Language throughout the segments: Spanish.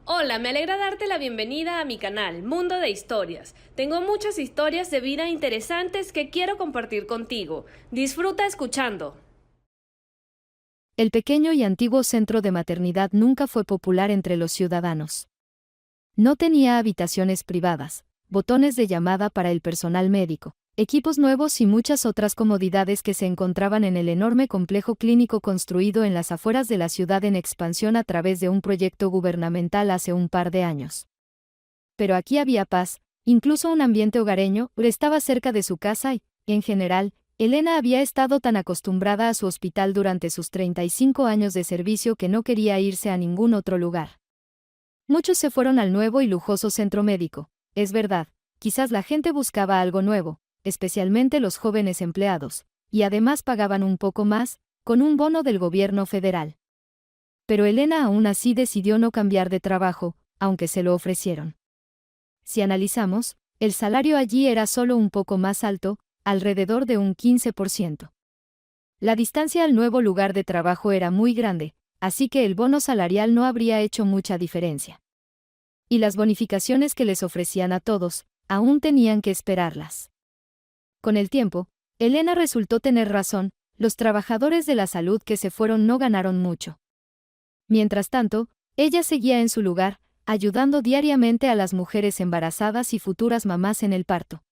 Hola, me alegra darte la bienvenida a mi canal, Mundo de Historias. Tengo muchas historias de vida interesantes que quiero compartir contigo. Disfruta escuchando. El pequeño y antiguo centro de maternidad nunca fue popular entre los ciudadanos. No tenía habitaciones privadas, botones de llamada para el personal médico, equipos nuevos y muchas otras comodidades que se encontraban en el enorme complejo clínico construido en las afueras de la ciudad en expansión a través de un proyecto gubernamental hace un par de años. Pero aquí había paz, incluso un ambiente hogareño, estaba cerca de su casa y, en general, Elena había estado tan acostumbrada a su hospital durante sus 35 años de servicio que no quería irse a ningún otro lugar. Muchos se fueron al nuevo y lujoso centro médico, es verdad, quizás la gente buscaba algo nuevo, especialmente los jóvenes empleados, y además pagaban un poco más, con un bono del gobierno federal. Pero Elena aún así decidió no cambiar de trabajo, aunque se lo ofrecieron. Si analizamos, el salario allí era solo un poco más alto, alrededor de un 15%. La distancia al nuevo lugar de trabajo era muy grande, así que el bono salarial no habría hecho mucha diferencia. Y las bonificaciones que les ofrecían a todos, aún tenían que esperarlas. Con el tiempo, Elena resultó tener razón, los trabajadores de la salud que se fueron no ganaron mucho. Mientras tanto, ella seguía en su lugar, ayudando diariamente a las mujeres embarazadas y futuras mamás en el parto.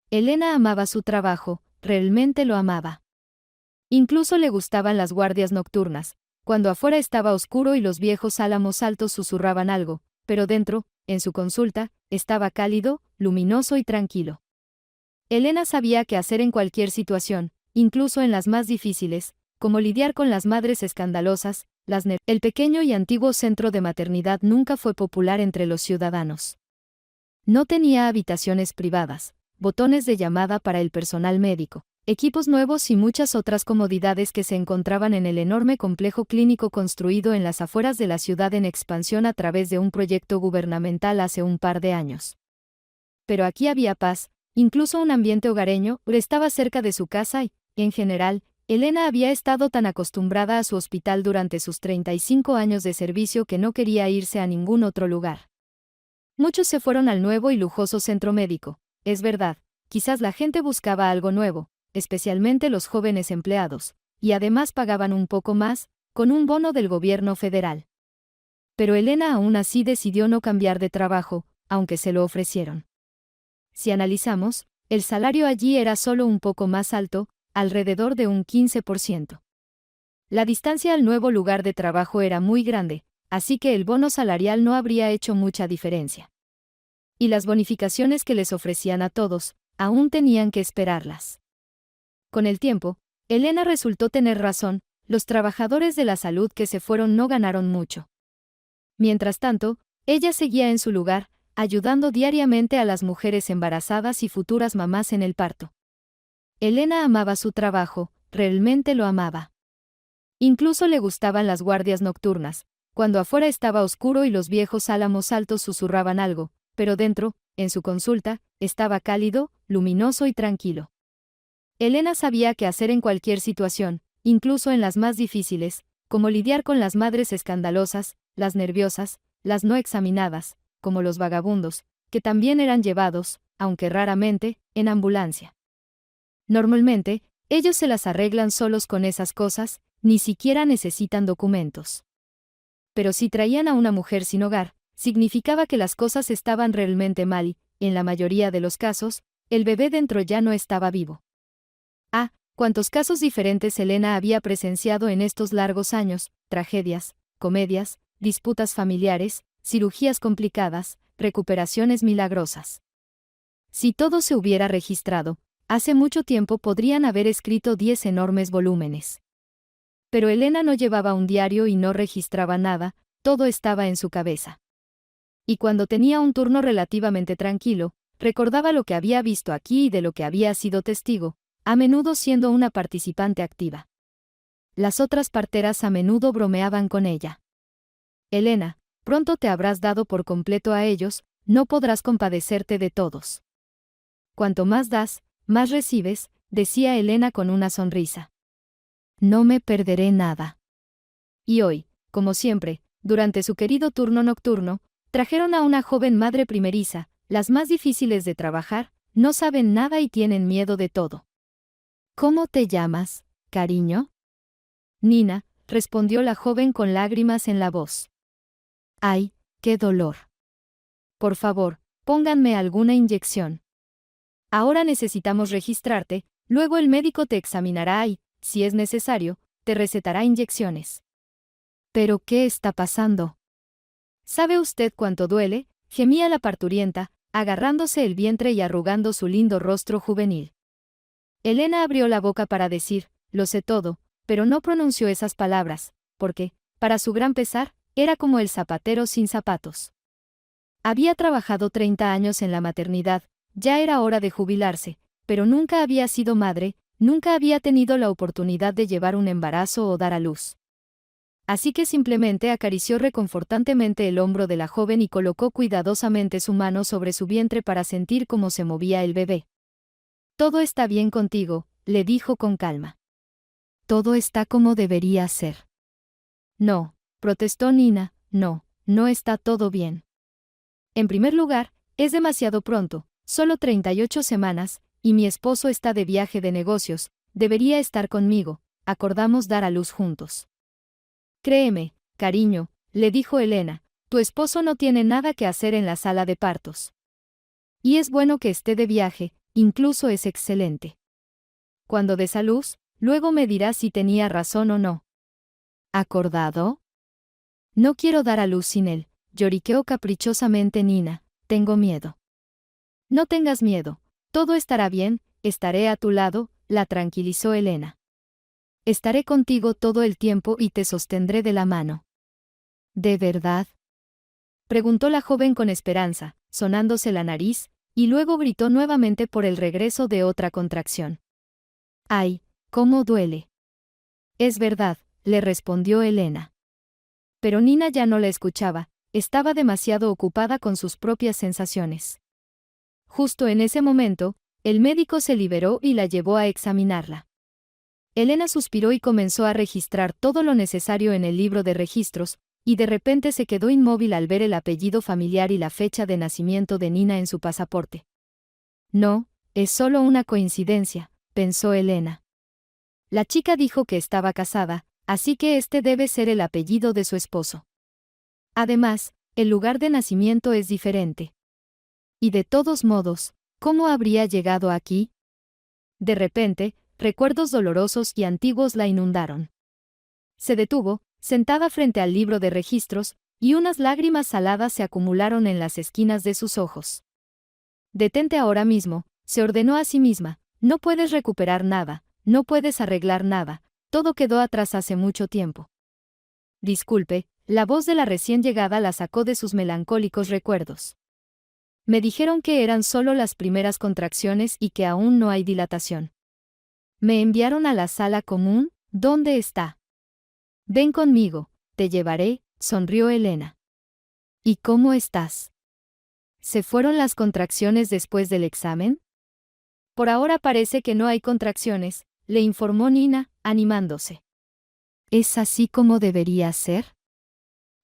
Elena amaba su trabajo, realmente lo amaba. Incluso le gustaban las guardias nocturnas, cuando afuera estaba oscuro y los viejos álamos altos susurraban algo, pero dentro, en su consulta, estaba cálido, luminoso y tranquilo. Elena sabía qué hacer en cualquier situación, incluso en las más difíciles, como lidiar con las madres escandalosas, El pequeño y antiguo centro de maternidad nunca fue popular entre los ciudadanos. No tenía habitaciones privadas, botones de llamada para el personal médico, equipos nuevos y muchas otras comodidades que se encontraban en el enorme complejo clínico construido en las afueras de la ciudad en expansión a través de un proyecto gubernamental hace un par de años. Pero aquí había paz, incluso un ambiente hogareño, estaba cerca de su casa y, en general, Elena había estado tan acostumbrada a su hospital durante sus 35 años de servicio que no quería irse a ningún otro lugar. Muchos se fueron al nuevo y lujoso centro médico, es verdad, quizás la gente buscaba algo nuevo, especialmente los jóvenes empleados, y además pagaban un poco más, con un bono del gobierno federal. Pero Elena aún así decidió no cambiar de trabajo, aunque se lo ofrecieron. Si analizamos, el salario allí era solo un poco más alto, alrededor de un 15%. La distancia al nuevo lugar de trabajo era muy grande, así que el bono salarial no habría hecho mucha diferencia. Y las bonificaciones que les ofrecían a todos, aún tenían que esperarlas. Con el tiempo, Elena resultó tener razón, los trabajadores de la salud que se fueron no ganaron mucho. Mientras tanto, ella seguía en su lugar, ayudando diariamente a las mujeres embarazadas y futuras mamás en el parto. Elena amaba su trabajo, realmente lo amaba. Incluso le gustaban las guardias nocturnas, cuando afuera estaba oscuro y los viejos álamos altos susurraban algo, pero dentro, en su consulta, estaba cálido, luminoso y tranquilo. Elena sabía qué hacer en cualquier situación, incluso en las más difíciles, como lidiar con las madres escandalosas, las nerviosas, las no examinadas, como los vagabundos, que también eran llevados, aunque raramente, en ambulancia. Normalmente, ellos se las arreglan solos con esas cosas, ni siquiera necesitan documentos. Pero si traían a una mujer sin hogar, significaba que las cosas estaban realmente mal y, en la mayoría de los casos, el bebé dentro ya no estaba vivo. Ah, cuántos casos diferentes Elena había presenciado en estos largos años, tragedias, comedias, disputas familiares, cirugías complicadas, recuperaciones milagrosas. Si todo se hubiera registrado, hace mucho tiempo podrían haber escrito 10 enormes volúmenes. Pero Elena no llevaba un diario y no registraba nada, todo estaba en su cabeza. Y cuando tenía un turno relativamente tranquilo, recordaba lo que había visto aquí y de lo que había sido testigo, a menudo siendo una participante activa. Las otras parteras a menudo bromeaban con ella. Elena, pronto te habrás dado por completo a ellos, no podrás compadecerte de todos. Cuanto más das, más recibes, decía Elena con una sonrisa. No me perderé nada. Y hoy, como siempre, durante su querido turno nocturno, trajeron a una joven madre primeriza, las más difíciles de trabajar, no saben nada y tienen miedo de todo. ¿Cómo te llamas, cariño? Nina, respondió la joven con lágrimas en la voz. ¡Ay, qué dolor! Por favor, pónganme alguna inyección. Ahora necesitamos registrarte, luego el médico te examinará y, si es necesario, te recetará inyecciones. ¿Pero qué está pasando? ¿Sabe usted cuánto duele?, gemía la parturienta, agarrándose el vientre y arrugando su lindo rostro juvenil. Elena abrió la boca para decir, lo sé todo, pero no pronunció esas palabras, porque, para su gran pesar, era como el zapatero sin zapatos. Había trabajado 30 años en la maternidad, ya era hora de jubilarse, pero nunca había sido madre, nunca había tenido la oportunidad de llevar un embarazo o dar a luz. Así que simplemente acarició reconfortantemente el hombro de la joven y colocó cuidadosamente su mano sobre su vientre para sentir cómo se movía el bebé. «Todo está bien contigo», le dijo con calma. «Todo está como debería ser». «No», protestó Nina, no está todo bien. En primer lugar, es demasiado pronto, solo 38 semanas, y mi esposo está de viaje de negocios, debería estar conmigo, acordamos dar a luz juntos. Créeme, cariño, le dijo Elena, tu esposo no tiene nada que hacer en la sala de partos. Y es bueno que esté de viaje, incluso es excelente. Cuando des a luz, luego me dirás si tenía razón o no. ¿Acordado? No quiero dar a luz sin él, lloriqueó caprichosamente Nina, tengo miedo. No tengas miedo, todo estará bien, estaré a tu lado, la tranquilizó Elena. Estaré contigo todo el tiempo y te sostendré de la mano. ¿De verdad?, preguntó la joven con esperanza, sonándose la nariz, y luego gritó nuevamente por el regreso de otra contracción. ¡Ay, cómo duele! Es verdad, le respondió Elena. Pero Nina ya no la escuchaba, estaba demasiado ocupada con sus propias sensaciones. Justo en ese momento, el médico se liberó y la llevó a examinarla. Elena suspiró y comenzó a registrar todo lo necesario en el libro de registros, y de repente se quedó inmóvil al ver el apellido familiar y la fecha de nacimiento de Nina en su pasaporte. No, es solo una coincidencia, pensó Elena. La chica dijo que estaba casada, así que este debe ser el apellido de su esposo. Además, el lugar de nacimiento es diferente. Y de todos modos, ¿cómo habría llegado aquí? De repente, recuerdos dolorosos y antiguos la inundaron. Se detuvo, sentada frente al libro de registros, y unas lágrimas saladas se acumularon en las esquinas de sus ojos. Detente ahora mismo, se ordenó a sí misma, no puedes recuperar nada, no puedes arreglar nada, todo quedó atrás hace mucho tiempo. Disculpe, la voz de la recién llegada la sacó de sus melancólicos recuerdos. Me dijeron que eran solo las primeras contracciones y que aún no hay dilatación. Me enviaron a la sala común, ¿dónde está? Ven conmigo, te llevaré, sonrió Elena. ¿Y cómo estás? ¿Se fueron las contracciones después del examen? Por ahora parece que no hay contracciones, le informó Nina, animándose. ¿Es así como debería ser?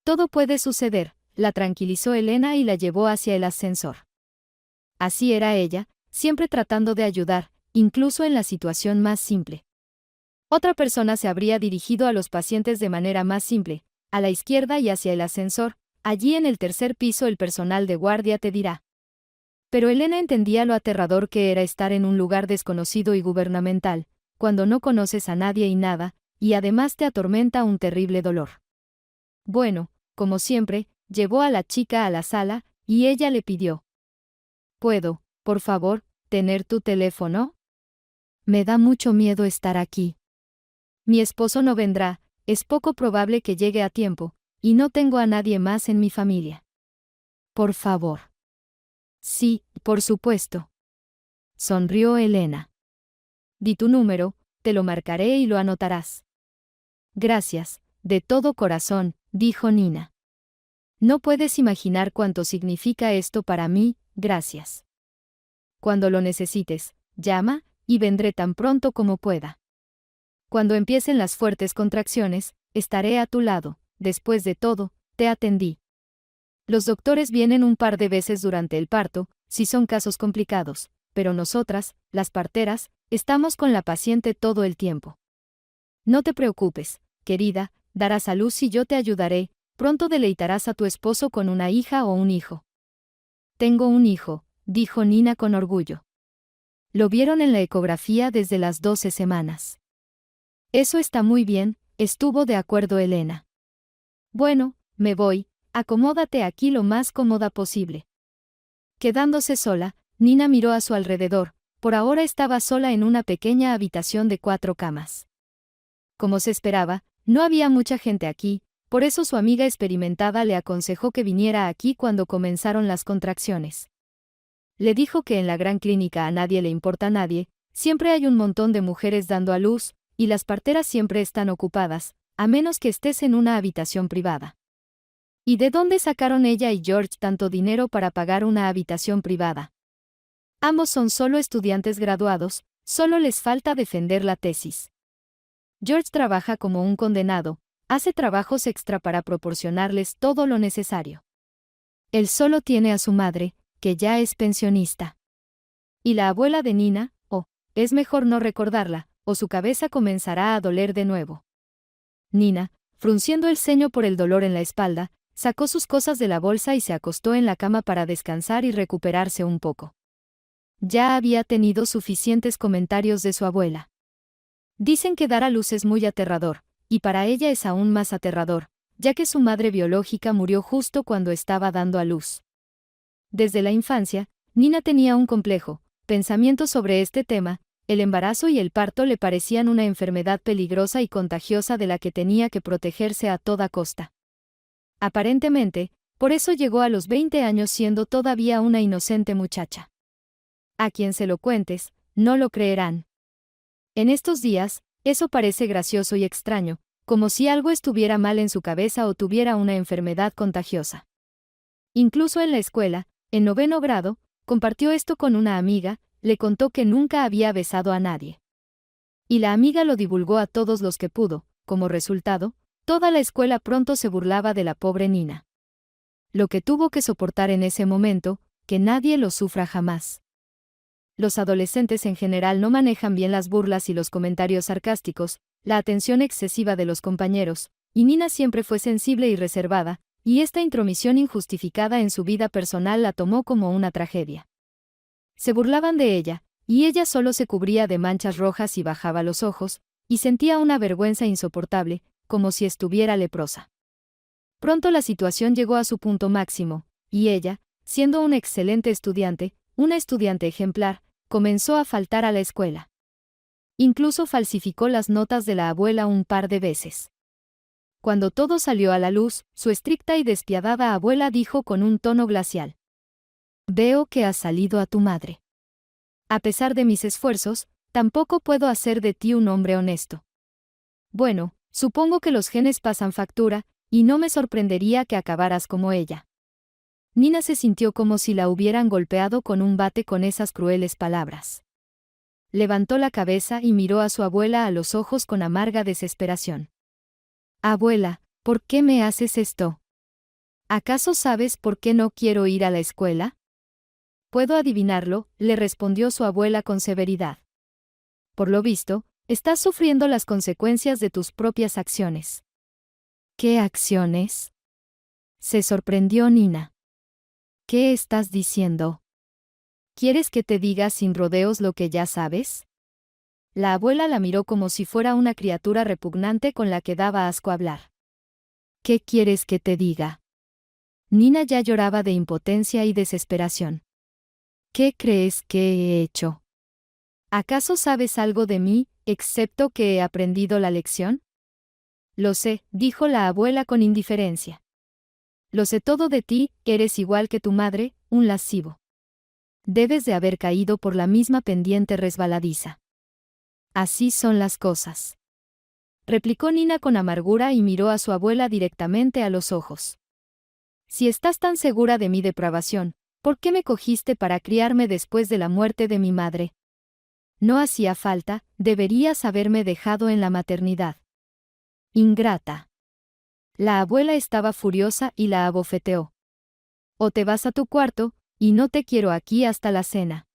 Todo puede suceder, la tranquilizó Elena y la llevó hacia el ascensor. Así era ella, siempre tratando de ayudar, incluso en la situación más simple. Otra persona se habría dirigido a los pacientes de manera más simple, a la izquierda y hacia el ascensor, allí en el tercer piso el personal de guardia te dirá. Pero Elena entendía lo aterrador que era estar en un lugar desconocido y gubernamental, cuando no conoces a nadie y nada, y además te atormenta un terrible dolor. Bueno, como siempre, llevó a la chica a la sala, y ella le pidió. ¿Puedo, por favor, tener tu teléfono? Me da mucho miedo estar aquí. Mi esposo no vendrá, es poco probable que llegue a tiempo, y no tengo a nadie más en mi familia. Por favor. Sí, por supuesto. Sonrió Elena. Di tu número, te lo marcaré y lo anotarás. Gracias, de todo corazón, dijo Nina. No puedes imaginar cuánto significa esto para mí, gracias. Cuando lo necesites, llama, y vendré tan pronto como pueda. Cuando empiecen las fuertes contracciones, estaré a tu lado, después de todo, te atendí. Los doctores vienen un par de veces durante el parto, si son casos complicados, pero nosotras, las parteras, estamos con la paciente todo el tiempo. No te preocupes, querida, darás a luz y yo te ayudaré, pronto deleitarás a tu esposo con una hija o un hijo. Tengo un hijo, dijo Nina con orgullo. Lo vieron en la ecografía desde las 12 semanas. Eso está muy bien, estuvo de acuerdo Elena. Bueno, me voy, acomódate aquí lo más cómoda posible. Quedándose sola, Nina miró a su alrededor, por ahora estaba sola en una pequeña habitación de 4 camas. Como se esperaba, no había mucha gente aquí, por eso su amiga experimentada le aconsejó que viniera aquí cuando comenzaron las contracciones. Le dijo que en la gran clínica a nadie le importa a nadie, siempre hay un montón de mujeres dando a luz, y las parteras siempre están ocupadas, a menos que estés en una habitación privada. ¿Y de dónde sacaron ella y George tanto dinero para pagar una habitación privada? Ambos son solo estudiantes graduados, solo les falta defender la tesis. George trabaja como un condenado, hace trabajos extra para proporcionarles todo lo necesario. Él solo tiene a su madre, que ya es pensionista. Y la abuela de Nina, es mejor no recordarla, o su cabeza comenzará a doler de nuevo. Nina, frunciendo el ceño por el dolor en la espalda, sacó sus cosas de la bolsa y se acostó en la cama para descansar y recuperarse un poco. Ya había tenido suficientes comentarios de su abuela. Dicen que dar a luz es muy aterrador, y para ella es aún más aterrador, ya que su madre biológica murió justo cuando estaba dando a luz. Desde la infancia, Nina tenía un complejo pensamiento sobre este tema. El embarazo y el parto le parecían una enfermedad peligrosa y contagiosa de la que tenía que protegerse a toda costa. Aparentemente, por eso llegó a los 20 años siendo todavía una inocente muchacha. A quien se lo cuentes, no lo creerán. En estos días, eso parece gracioso y extraño, como si algo estuviera mal en su cabeza o tuviera una enfermedad contagiosa. Incluso en la escuela, en 9º grado, compartió esto con una amiga, le contó que nunca había besado a nadie. Y la amiga lo divulgó a todos los que pudo, como resultado, toda la escuela pronto se burlaba de la pobre Nina. Lo que tuvo que soportar en ese momento, que nadie lo sufra jamás. Los adolescentes en general no manejan bien las burlas y los comentarios sarcásticos, la atención excesiva de los compañeros, y Nina siempre fue sensible y reservada, y esta intromisión injustificada en su vida personal la tomó como una tragedia. Se burlaban de ella, y ella solo se cubría de manchas rojas y bajaba los ojos, y sentía una vergüenza insoportable, como si estuviera leprosa. Pronto la situación llegó a su punto máximo, y ella, siendo una excelente estudiante, una estudiante ejemplar, comenzó a faltar a la escuela. Incluso falsificó las notas de la abuela un par de veces. Cuando todo salió a la luz, su estricta y despiadada abuela dijo con un tono glacial: «Veo que has salido a tu madre. A pesar de mis esfuerzos, tampoco puedo hacer de ti un hombre honesto. Bueno, supongo que los genes pasan factura, y no me sorprendería que acabaras como ella». Nina se sintió como si la hubieran golpeado con un bate con esas crueles palabras. Levantó la cabeza y miró a su abuela a los ojos con amarga desesperación. «Abuela, ¿por qué me haces esto? ¿Acaso sabes por qué no quiero ir a la escuela?» «Puedo adivinarlo», le respondió su abuela con severidad. «Por lo visto, estás sufriendo las consecuencias de tus propias acciones». «¿Qué acciones?», se sorprendió Nina. «¿Qué estás diciendo? ¿Quieres que te diga sin rodeos lo que ya sabes?». La abuela la miró como si fuera una criatura repugnante con la que daba asco hablar. «¿Qué quieres que te diga?». Nina ya lloraba de impotencia y desesperación. «¿Qué crees que he hecho? ¿Acaso sabes algo de mí, excepto que he aprendido la lección?». «Lo sé», dijo la abuela con indiferencia. «Lo sé todo de ti, eres igual que tu madre, un lascivo. Debes de haber caído por la misma pendiente resbaladiza. Así son las cosas», replicó Nina con amargura y miró a su abuela directamente a los ojos. «Si estás tan segura de mi depravación, ¿por qué me cogiste para criarme después de la muerte de mi madre? No hacía falta, deberías haberme dejado en la maternidad». «Ingrata». La abuela estaba furiosa y la abofeteó. O te vas a tu cuarto, y no te quiero aquí hasta la cena.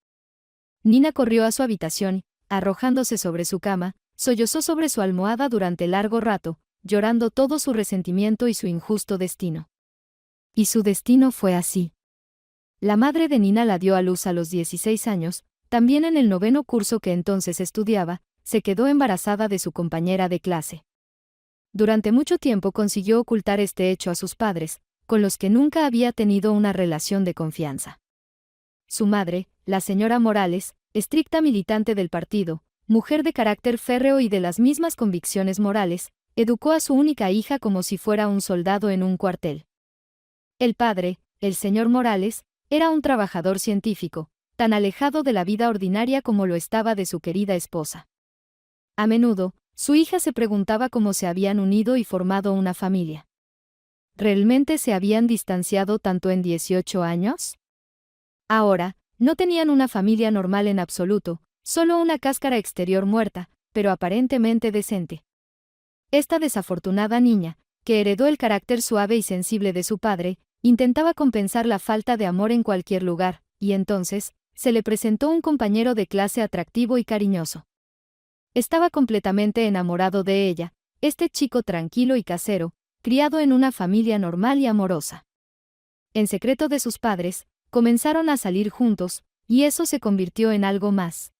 Nina corrió a su habitación, arrojándose sobre su cama, sollozó sobre su almohada durante largo rato, llorando todo su resentimiento y su injusto destino. Y su destino fue así. La madre de Nina la dio a luz a los 16 años, también en el 9º curso que entonces estudiaba, se quedó embarazada de su compañera de clase. Durante mucho tiempo consiguió ocultar este hecho a sus padres, con los que nunca había tenido una relación de confianza. Su madre, la señora Morales, estricta militante del partido, mujer de carácter férreo y de las mismas convicciones morales, educó a su única hija como si fuera un soldado en un cuartel. El padre, el señor Morales, era un trabajador científico, tan alejado de la vida ordinaria como lo estaba de su querida esposa. A menudo, su hija se preguntaba cómo se habían unido y formado una familia. ¿Realmente se habían distanciado tanto en 18 años? Ahora, no tenían una familia normal en absoluto, solo una cáscara exterior muerta, pero aparentemente decente. Esta desafortunada niña, que heredó el carácter suave y sensible de su padre, intentaba compensar la falta de amor en cualquier lugar, y entonces, se le presentó un compañero de clase atractivo y cariñoso. Estaba completamente enamorado de ella, este chico tranquilo y casero, criado en una familia normal y amorosa. En secreto de sus padres, comenzaron a salir juntos, y eso se convirtió en algo más.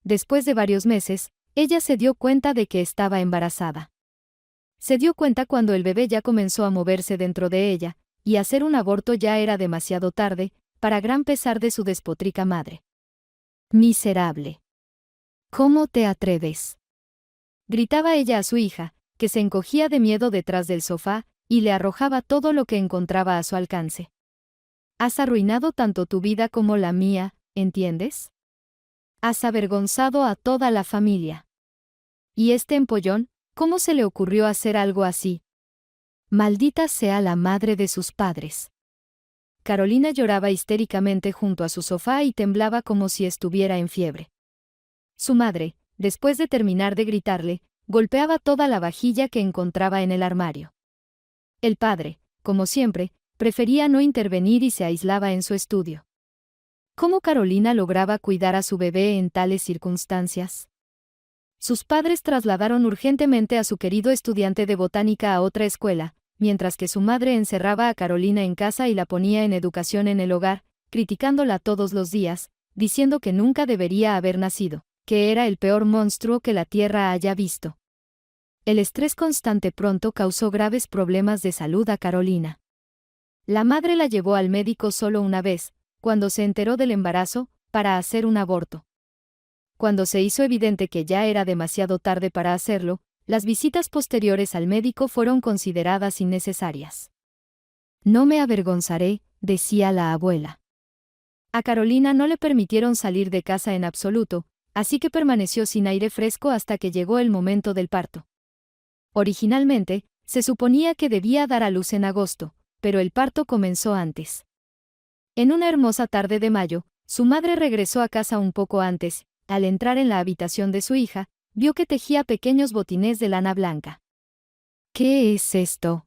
Después de varios meses, ella se dio cuenta de que estaba embarazada. Se dio cuenta cuando el bebé ya comenzó a moverse dentro de ella, y hacer un aborto ya era demasiado tarde, para gran pesar de su despótrica madre. «Miserable. ¿Cómo te atreves?», gritaba ella a su hija, que se encogía de miedo detrás del sofá, y le arrojaba todo lo que encontraba a su alcance. «Has arruinado tanto tu vida como la mía, ¿entiendes? Has avergonzado a toda la familia. Y este empollón, ¿cómo se le ocurrió hacer algo así? Maldita sea la madre de sus padres». Carolina lloraba histéricamente junto a su sofá y temblaba como si estuviera en fiebre. Su madre, después de terminar de gritarle, golpeaba toda la vajilla que encontraba en el armario. El padre, como siempre, prefería no intervenir y se aislaba en su estudio. ¿Cómo Carolina lograba cuidar a su bebé en tales circunstancias? Sus padres trasladaron urgentemente a su querido estudiante de botánica a otra escuela, mientras que su madre encerraba a Carolina en casa y la ponía en educación en el hogar, criticándola todos los días, diciendo que nunca debería haber nacido, que era el peor monstruo que la tierra haya visto. El estrés constante pronto causó graves problemas de salud a Carolina. La madre la llevó al médico solo una vez, cuando se enteró del embarazo, para hacer un aborto. Cuando se hizo evidente que ya era demasiado tarde para hacerlo, las visitas posteriores al médico fueron consideradas innecesarias. «No me avergonzaré», decía la abuela. A Carolina no le permitieron salir de casa en absoluto, así que permaneció sin aire fresco hasta que llegó el momento del parto. Originalmente, se suponía que debía dar a luz en agosto, pero el parto comenzó antes. En una hermosa tarde de mayo, su madre regresó a casa un poco antes. Al entrar en la habitación de su hija, vio que tejía pequeños botines de lana blanca. «¿Qué es esto?»,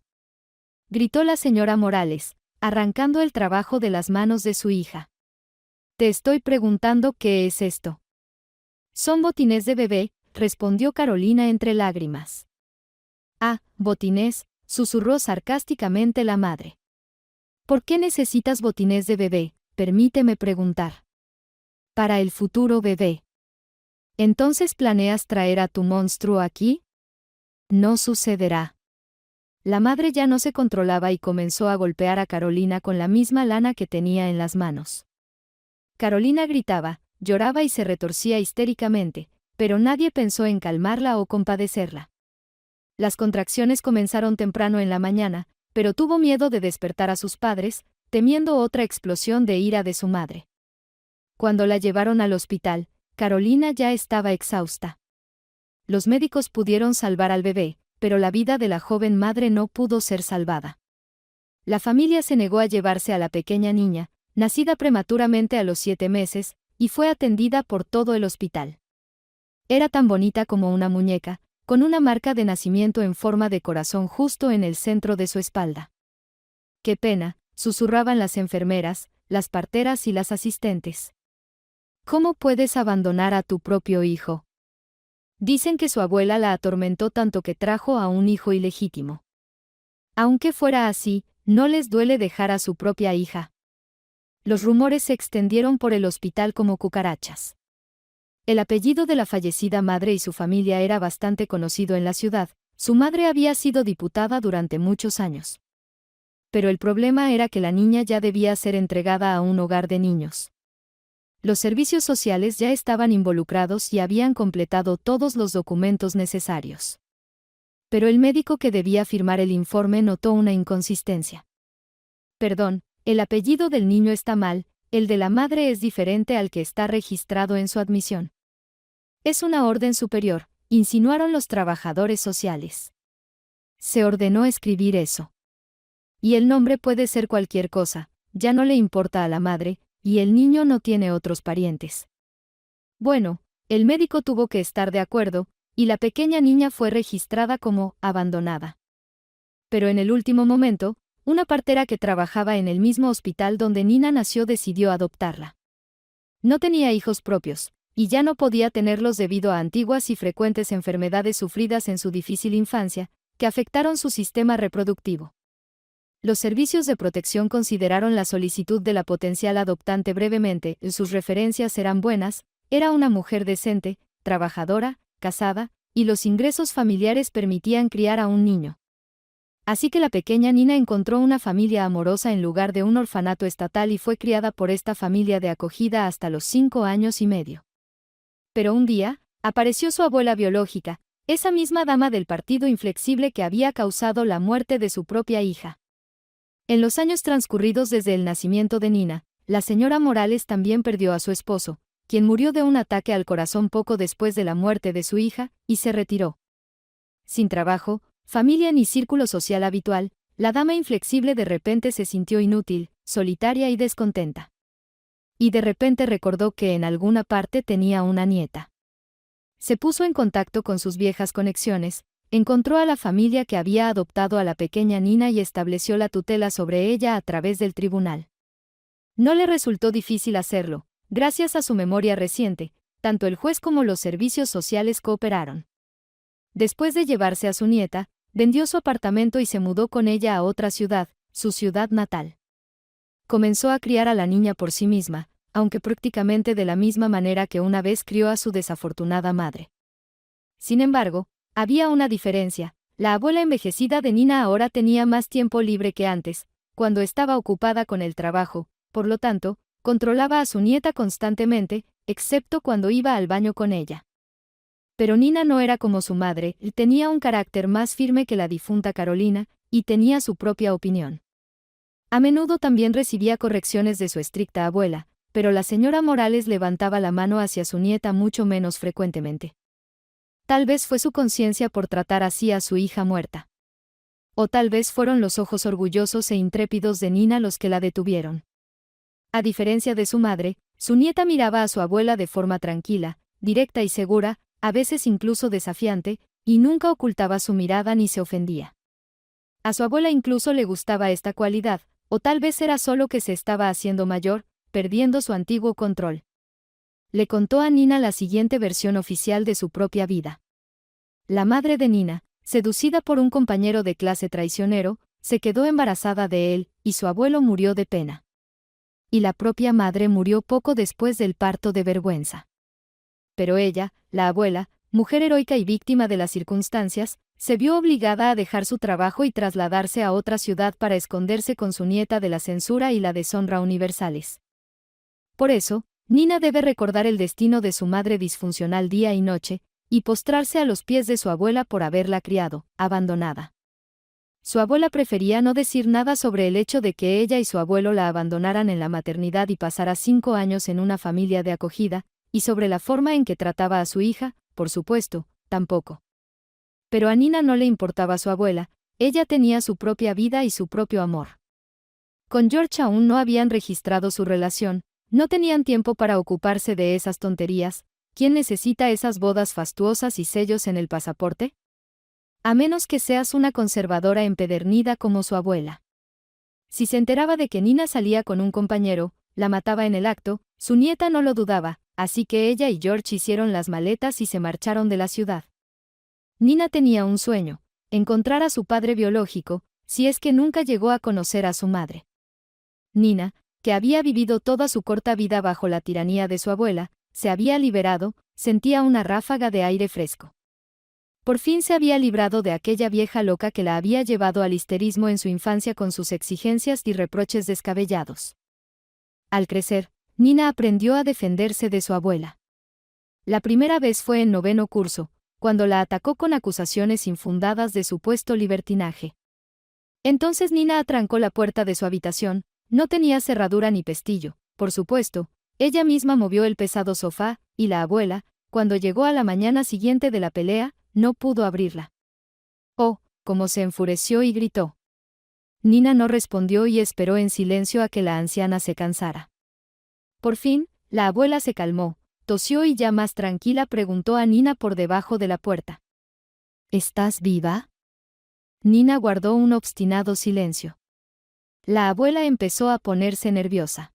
gritó la señora Morales, arrancando el trabajo de las manos de su hija. «Te estoy preguntando qué es esto». «Son botines de bebé», respondió Carolina entre lágrimas. «Ah, botines», susurró sarcásticamente la madre. «¿Por qué necesitas botines de bebé?, permíteme preguntar». «Para el futuro bebé». «¿Entonces planeas traer a tu monstruo aquí?». «No sucederá». La madre ya no se controlaba y comenzó a golpear a Carolina con la misma lana que tenía en las manos. Carolina gritaba, lloraba y se retorcía histéricamente, pero nadie pensó en calmarla o compadecerla. Las contracciones comenzaron temprano en la mañana, pero tuvo miedo de despertar a sus padres, temiendo otra explosión de ira de su madre. Cuando la llevaron al hospital, Carolina ya estaba exhausta. Los médicos pudieron salvar al bebé, pero la vida de la joven madre no pudo ser salvada. La familia se negó a llevarse a la pequeña niña, nacida prematuramente a los 7 meses, y fue atendida por todo el hospital. Era tan bonita como una muñeca, con una marca de nacimiento en forma de corazón justo en el centro de su espalda. ¡Qué pena!, susurraban las enfermeras, las parteras y las asistentes. ¿Cómo puedes abandonar a tu propio hijo? Dicen que su abuela la atormentó tanto que trajo a un hijo ilegítimo. Aunque fuera así, no les duele dejar a su propia hija. Los rumores se extendieron por el hospital como cucarachas. El apellido de la fallecida madre y su familia era bastante conocido en la ciudad. Su madre había sido diputada durante muchos años. Pero el problema era que la niña ya debía ser entregada a un hogar de niños. Los servicios sociales ya estaban involucrados y habían completado todos los documentos necesarios. Pero el médico que debía firmar el informe notó una inconsistencia. Perdón, el apellido del niño está mal, el de la madre es diferente al que está registrado en su admisión. Es una orden superior, insinuaron los trabajadores sociales. Se ordenó escribir eso. Y el nombre puede ser cualquier cosa, ya no le importa a la madre, y el niño no tiene otros parientes. Bueno, el médico tuvo que estar de acuerdo, y la pequeña niña fue registrada como abandonada. Pero en el último momento, una partera que trabajaba en el mismo hospital donde Nina nació decidió adoptarla. No tenía hijos propios, y ya no podía tenerlos debido a antiguas y frecuentes enfermedades sufridas en su difícil infancia, que afectaron su sistema reproductivo. Los servicios de protección consideraron la solicitud de la potencial adoptante brevemente, sus referencias eran buenas, era una mujer decente, trabajadora, casada, y los ingresos familiares permitían criar a un niño. Así que la pequeña Nina encontró una familia amorosa en lugar de un orfanato estatal y fue criada por esta familia de acogida hasta los 5 años y medio. Pero un día, apareció su abuela biológica, esa misma dama del partido inflexible que había causado la muerte de su propia hija. En los años transcurridos desde el nacimiento de Nina, la señora Morales también perdió a su esposo, quien murió de un ataque al corazón poco después de la muerte de su hija, y se retiró. Sin trabajo, familia ni círculo social habitual, la dama inflexible de repente se sintió inútil, solitaria y descontenta. Y de repente recordó que en alguna parte tenía una nieta. Se puso en contacto con sus viejas conexiones, encontró a la familia que había adoptado a la pequeña Nina y estableció la tutela sobre ella a través del tribunal. No le resultó difícil hacerlo, gracias a su memoria reciente, tanto el juez como los servicios sociales cooperaron. Después de llevarse a su nieta, vendió su apartamento y se mudó con ella a otra ciudad, su ciudad natal. Comenzó a criar a la niña por sí misma, aunque prácticamente de la misma manera que una vez crió a su desafortunada madre. Sin embargo, había una diferencia, la abuela envejecida de Nina ahora tenía más tiempo libre que antes, cuando estaba ocupada con el trabajo, por lo tanto, controlaba a su nieta constantemente, excepto cuando iba al baño con ella. Pero Nina no era como su madre, tenía un carácter más firme que la difunta Carolina, y tenía su propia opinión. A menudo también recibía correcciones de su estricta abuela, pero la señora Morales levantaba la mano hacia su nieta mucho menos frecuentemente. Tal vez fue su conciencia por tratar así a su hija muerta. O tal vez fueron los ojos orgullosos e intrépidos de Nina los que la detuvieron. A diferencia de su madre, su nieta miraba a su abuela de forma tranquila, directa y segura, a veces incluso desafiante, y nunca ocultaba su mirada ni se ofendía. A su abuela incluso le gustaba esta cualidad, o tal vez era solo que se estaba haciendo mayor, perdiendo su antiguo control. Le contó a Nina la siguiente versión oficial de su propia vida. La madre de Nina, seducida por un compañero de clase traicionero, se quedó embarazada de él, y su abuelo murió de pena. Y la propia madre murió poco después del parto de vergüenza. Pero ella, la abuela, mujer heroica y víctima de las circunstancias, se vio obligada a dejar su trabajo y trasladarse a otra ciudad para esconderse con su nieta de la censura y la deshonra universales. Por eso, Nina debe recordar el destino de su madre disfuncional día y noche, y postrarse a los pies de su abuela por haberla criado, abandonada. Su abuela prefería no decir nada sobre el hecho de que ella y su abuelo la abandonaran en la maternidad y pasara 5 años en una familia de acogida, y sobre la forma en que trataba a su hija, por supuesto, tampoco. Pero a Nina no le importaba su abuela, ella tenía su propia vida y su propio amor. Con George aún no habían registrado su relación, no tenían tiempo para ocuparse de esas tonterías. ¿Quién necesita esas bodas fastuosas y sellos en el pasaporte? A menos que seas una conservadora empedernida como su abuela. Si se enteraba de que Nina salía con un compañero, la mataba en el acto, su nieta no lo dudaba, así que ella y George hicieron las maletas y se marcharon de la ciudad. Nina tenía un sueño: encontrar a su padre biológico, si es que nunca llegó a conocer a su madre. Nina, que había vivido toda su corta vida bajo la tiranía de su abuela, se había liberado, sentía una ráfaga de aire fresco. Por fin se había librado de aquella vieja loca que la había llevado al histerismo en su infancia con sus exigencias y reproches descabellados. Al crecer, Nina aprendió a defenderse de su abuela. La primera vez fue en 9º curso, cuando la atacó con acusaciones infundadas de supuesto libertinaje. Entonces Nina atrancó la puerta de su habitación, no tenía cerradura ni pestillo, por supuesto, ella misma movió el pesado sofá, y la abuela, cuando llegó a la mañana siguiente de la pelea, no pudo abrirla. Oh, cómo se enfureció y gritó. Nina no respondió y esperó en silencio a que la anciana se cansara. Por fin, la abuela se calmó, tosió y ya más tranquila preguntó a Nina por debajo de la puerta. ¿Estás viva? Nina guardó un obstinado silencio. La abuela empezó a ponerse nerviosa.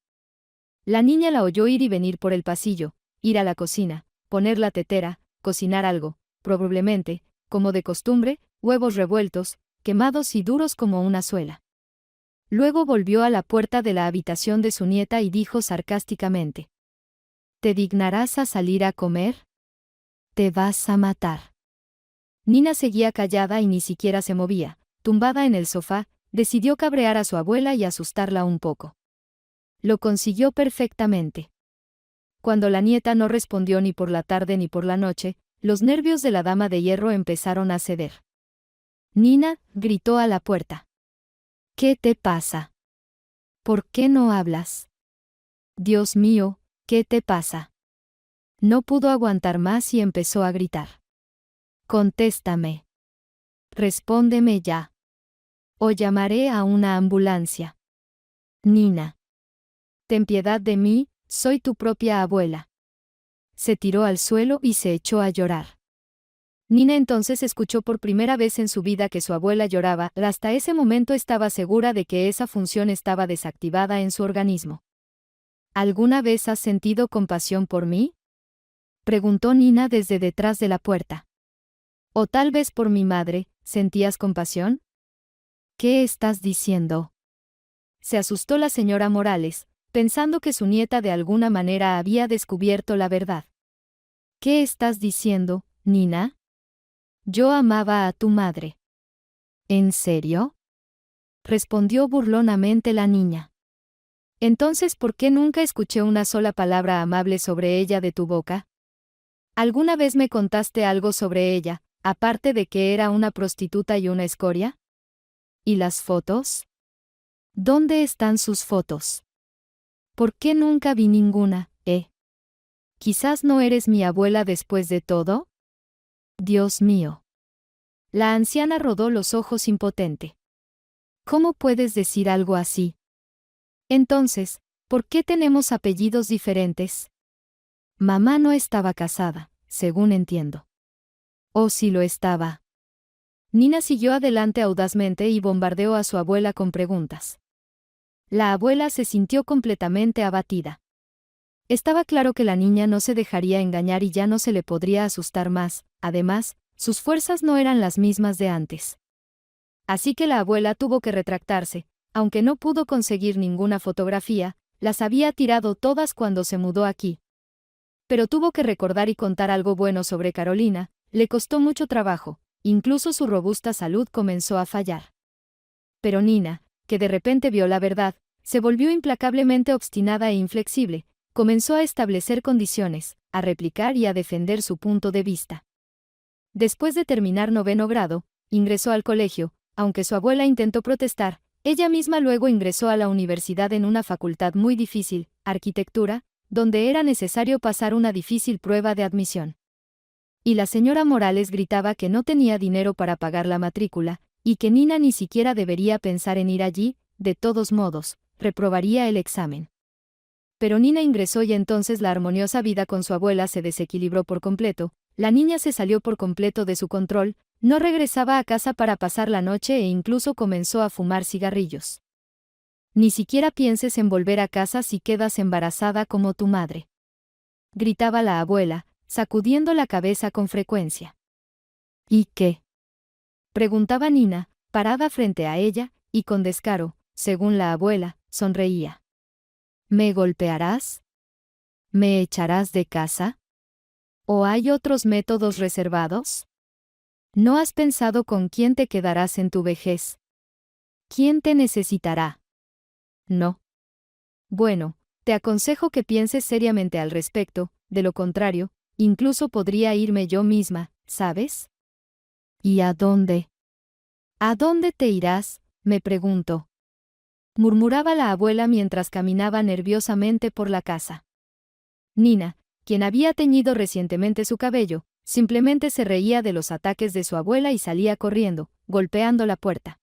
La niña la oyó ir y venir por el pasillo, ir a la cocina, poner la tetera, cocinar algo, probablemente, como de costumbre, huevos revueltos, quemados y duros como una suela. Luego volvió a la puerta de la habitación de su nieta y dijo sarcásticamente: ¿Te dignarás a salir a comer? Te vas a matar. Nina seguía callada y ni siquiera se movía, tumbada en el sofá, decidió cabrear a su abuela y asustarla un poco. Lo consiguió perfectamente. Cuando la nieta no respondió ni por la tarde ni por la noche, los nervios de la dama de hierro empezaron a ceder. Nina gritó a la puerta. ¿Qué te pasa? ¿Por qué no hablas? Dios mío, ¿qué te pasa? No pudo aguantar más y empezó a gritar. Contéstame. Respóndeme ya. O llamaré a una ambulancia. Nina. Ten piedad de mí, soy tu propia abuela. Se tiró al suelo y se echó a llorar. Nina entonces escuchó por primera vez en su vida que su abuela lloraba. Hasta ese momento estaba segura de que esa función estaba desactivada en su organismo. ¿Alguna vez has sentido compasión por mí? Preguntó Nina desde detrás de la puerta. O tal vez por mi madre, ¿sentías compasión? ¿Qué estás diciendo? Se asustó la señora Morales, pensando que su nieta de alguna manera había descubierto la verdad. ¿Qué estás diciendo, Nina? Yo amaba a tu madre. ¿En serio? Respondió burlonamente la niña. Entonces, ¿por qué nunca escuché una sola palabra amable sobre ella de tu boca? ¿Alguna vez me contaste algo sobre ella, aparte de que era una prostituta y una escoria? ¿Y las fotos? ¿Dónde están sus fotos? ¿Por qué nunca vi ninguna, ¿Quizás no eres mi abuela después de todo? Dios mío. La anciana rodó los ojos impotente. ¿Cómo puedes decir algo así? Entonces, ¿por qué tenemos apellidos diferentes? Mamá no estaba casada, según entiendo. ¿O si lo estaba? Nina siguió adelante audazmente y bombardeó a su abuela con preguntas. La abuela se sintió completamente abatida. Estaba claro que la niña no se dejaría engañar y ya no se le podría asustar más, además, sus fuerzas no eran las mismas de antes. Así que la abuela tuvo que retractarse, aunque no pudo conseguir ninguna fotografía, las había tirado todas cuando se mudó aquí. Pero tuvo que recordar y contar algo bueno sobre Carolina, le costó mucho trabajo, incluso su robusta salud comenzó a fallar. Pero Nina, que de repente vio la verdad, se volvió implacablemente obstinada e inflexible, comenzó a establecer condiciones, a replicar y a defender su punto de vista. Después de terminar 9º grado, ingresó al colegio, aunque su abuela intentó protestar, ella misma luego ingresó a la universidad en una facultad muy difícil, arquitectura, donde era necesario pasar una difícil prueba de admisión. Y la señora Morales gritaba que no tenía dinero para pagar la matrícula, y que Nina ni siquiera debería pensar en ir allí, de todos modos, reprobaría el examen. Pero Nina ingresó y entonces la armoniosa vida con su abuela se desequilibró por completo, la niña se salió por completo de su control, No regresaba a casa para pasar la noche e incluso comenzó a fumar cigarrillos. Ni siquiera pienses en volver a casa si quedas embarazada como tu madre, gritaba la abuela, sacudiendo la cabeza con frecuencia. ¿Y qué?, preguntaba Nina, parada frente a ella, y con descaro, según la abuela, sonreía. ¿Me golpearás? ¿Me echarás de casa? ¿O hay otros métodos reservados? ¿No has pensado con quién te quedarás en tu vejez? ¿Quién te necesitará? No. Bueno, te aconsejo que pienses seriamente al respecto, de lo contrario, incluso podría irme yo misma, ¿sabes? ¿Y a dónde? ¿A dónde te irás?, me pregunto. Murmuraba la abuela mientras caminaba nerviosamente por la casa. Nina, quien había teñido recientemente su cabello, simplemente se reía de los ataques de su abuela y salía corriendo, golpeando la puerta.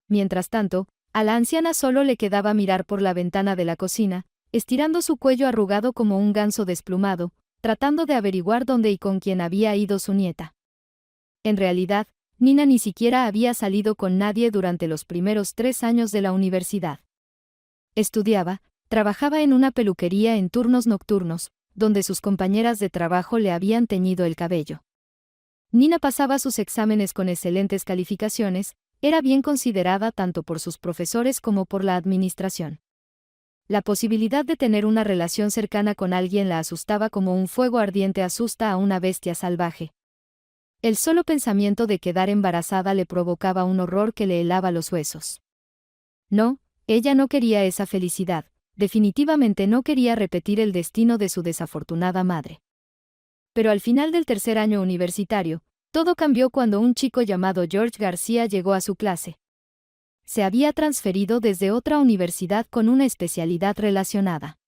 Mientras tanto, a la anciana solo le quedaba mirar por la ventana de la cocina, estirando su cuello arrugado como un ganso desplumado, tratando de averiguar dónde y con quién había ido su nieta. En realidad, Nina ni siquiera había salido con nadie durante los primeros 3 años de la universidad. Estudiaba, trabajaba en una peluquería en turnos nocturnos, donde sus compañeras de trabajo le habían teñido el cabello. Nina pasaba sus exámenes con excelentes calificaciones, era bien considerada tanto por sus profesores como por la administración. La posibilidad de tener una relación cercana con alguien la asustaba como un fuego ardiente asusta a una bestia salvaje. El solo pensamiento de quedar embarazada le provocaba un horror que le helaba los huesos. No, ella no quería esa felicidad, definitivamente no quería repetir el destino de su desafortunada madre. Pero al final del 3er año universitario, todo cambió cuando un chico llamado George García llegó a su clase. Se había transferido desde otra universidad con una especialidad relacionada.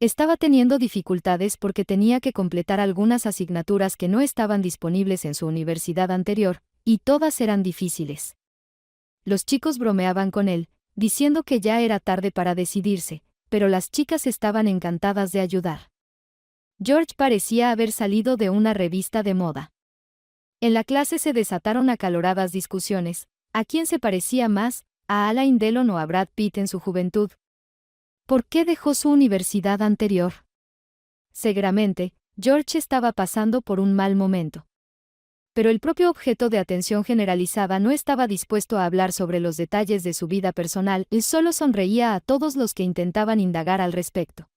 Estaba teniendo dificultades porque tenía que completar algunas asignaturas que no estaban disponibles en su universidad anterior, y todas eran difíciles. Los chicos bromeaban con él, diciendo que ya era tarde para decidirse, pero las chicas estaban encantadas de ayudar. George parecía haber salido de una revista de moda. En la clase se desataron acaloradas discusiones. ¿A quién se parecía más, a Alain Delon o a Brad Pitt en su juventud? ¿Por qué dejó su universidad anterior? Seguramente, George estaba pasando por un mal momento. Pero el propio objeto de atención generalizada no estaba dispuesto a hablar sobre los detalles de su vida personal, él solo sonreía a todos los que intentaban indagar al respecto.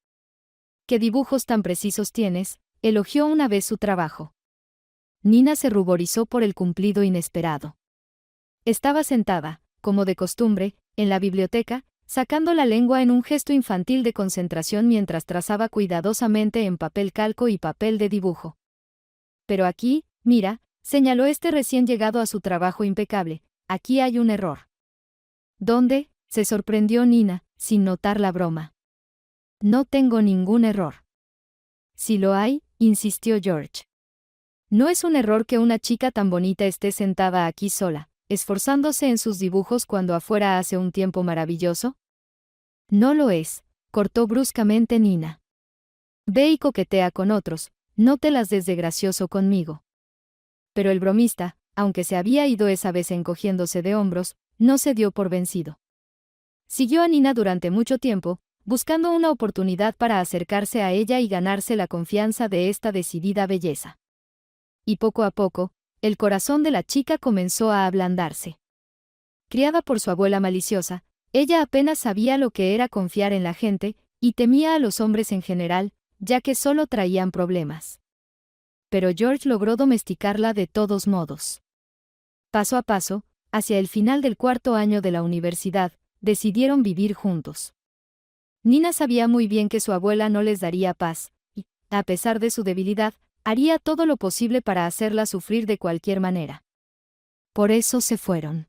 ¿Qué dibujos tan precisos tienes?, elogió una vez su trabajo. Nina se ruborizó por el cumplido inesperado. Estaba sentada, como de costumbre, en la biblioteca, sacando la lengua en un gesto infantil de concentración mientras trazaba cuidadosamente en papel calco y papel de dibujo. Pero aquí, mira, señaló este recién llegado a su trabajo impecable, aquí hay un error. ¿Dónde?, se sorprendió Nina, sin notar la broma. No tengo ningún error. Si lo hay, insistió George. No es un error que una chica tan bonita esté sentada aquí sola, esforzándose en sus dibujos cuando afuera hace un tiempo maravilloso. No lo es, cortó bruscamente Nina. Ve y coquetea con otros, no te las des de gracioso conmigo. Pero el bromista, aunque se había ido esa vez encogiéndose de hombros, no se dio por vencido. Siguió a Nina durante mucho tiempo, buscando una oportunidad para acercarse a ella y ganarse la confianza de esta decidida belleza. Y poco a poco, el corazón de la chica comenzó a ablandarse. Criada por su abuela maliciosa, ella apenas sabía lo que era confiar en la gente, y temía a los hombres en general, ya que solo traían problemas. Pero George logró domesticarla de todos modos. Paso a paso, hacia el final del 4.º año de la universidad, decidieron vivir juntos. Nina sabía muy bien que su abuela no les daría paz, y, a pesar de su debilidad, haría todo lo posible para hacerla sufrir de cualquier manera. Por eso se fueron.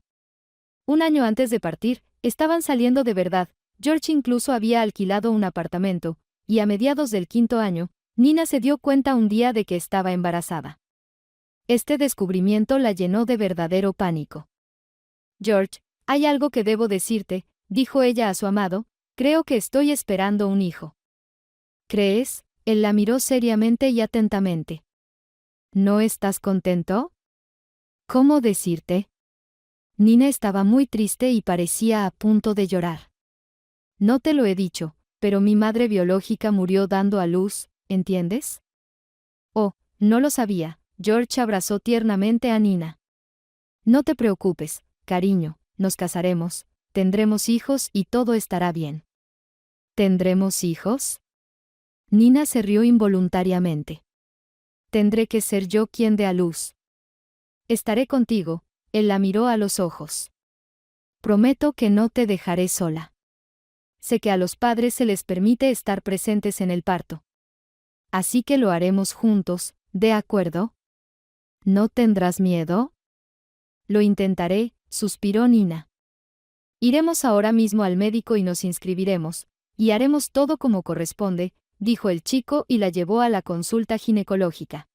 Un año antes de partir, estaban saliendo de verdad. George incluso había alquilado un apartamento, y a mediados del 5.º año, Nina se dio cuenta un día de que estaba embarazada. Este descubrimiento la llenó de verdadero pánico. George, hay algo que debo decirte, dijo ella a su amado, creo que estoy esperando un hijo. ¿Crees? Él la miró seriamente y atentamente. ¿No estás contento? ¿Cómo decirte? Nina estaba muy triste y parecía a punto de llorar. No te lo he dicho, pero mi madre biológica murió dando a luz, ¿entiendes? Oh, no lo sabía. George abrazó tiernamente a Nina. No te preocupes, cariño, nos casaremos, tendremos hijos y todo estará bien. ¿Tendremos hijos? Nina se rió involuntariamente. Tendré que ser yo quien dé a luz. Estaré contigo, él la miró a los ojos. Prometo que no te dejaré sola. Sé que a los padres se les permite estar presentes en el parto. Así que lo haremos juntos, ¿de acuerdo? ¿No tendrás miedo? Lo intentaré, suspiró Nina. Iremos ahora mismo al médico y nos inscribiremos, y haremos todo como corresponde, dijo el chico y la llevó a la consulta ginecológica.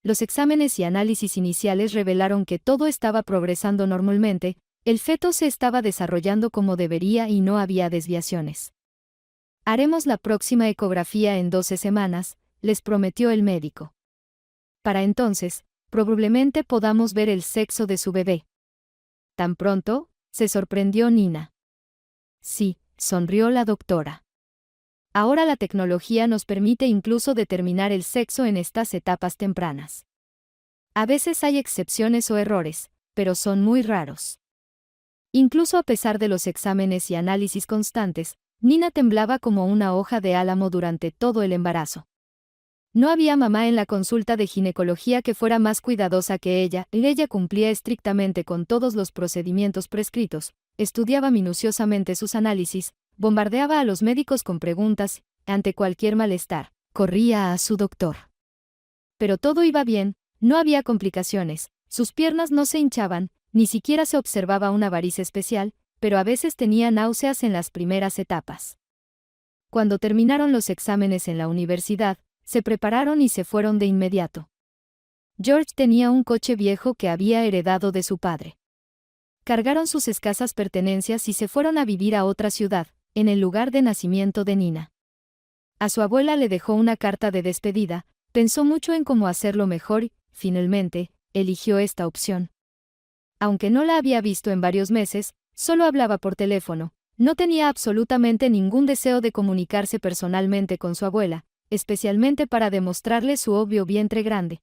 Los exámenes y análisis iniciales revelaron que todo estaba progresando normalmente, el feto se estaba desarrollando como debería y no había desviaciones. Haremos la próxima ecografía en 12 semanas, les prometió el médico. Para entonces, probablemente podamos ver el sexo de su bebé. ¿Tan pronto?, se sorprendió Nina. Sí, sonrió la doctora. Ahora la tecnología nos permite incluso determinar el sexo en estas etapas tempranas. A veces hay excepciones o errores, pero son muy raros. Incluso a pesar de los exámenes y análisis constantes, Nina temblaba como una hoja de álamo durante todo el embarazo. No había mamá en la consulta de ginecología que fuera más cuidadosa que ella, y ella cumplía estrictamente con todos los procedimientos prescritos, estudiaba minuciosamente sus análisis, bombardeaba a los médicos con preguntas, ante cualquier malestar, corría a su doctor. Pero todo iba bien, no había complicaciones, sus piernas no se hinchaban, ni siquiera se observaba una variz especial, pero a veces tenía náuseas en las primeras etapas. Cuando terminaron los exámenes en la universidad, se prepararon y se fueron de inmediato. George tenía un coche viejo que había heredado de su padre. Cargaron sus escasas pertenencias y se fueron a vivir a otra ciudad, en el lugar de nacimiento de Nina. A su abuela le dejó una carta de despedida, pensó mucho en cómo hacerlo mejor y, finalmente, eligió esta opción. Aunque no la había visto en varios meses, solo hablaba por teléfono, no tenía absolutamente ningún deseo de comunicarse personalmente con su abuela, especialmente para demostrarle su obvio vientre grande.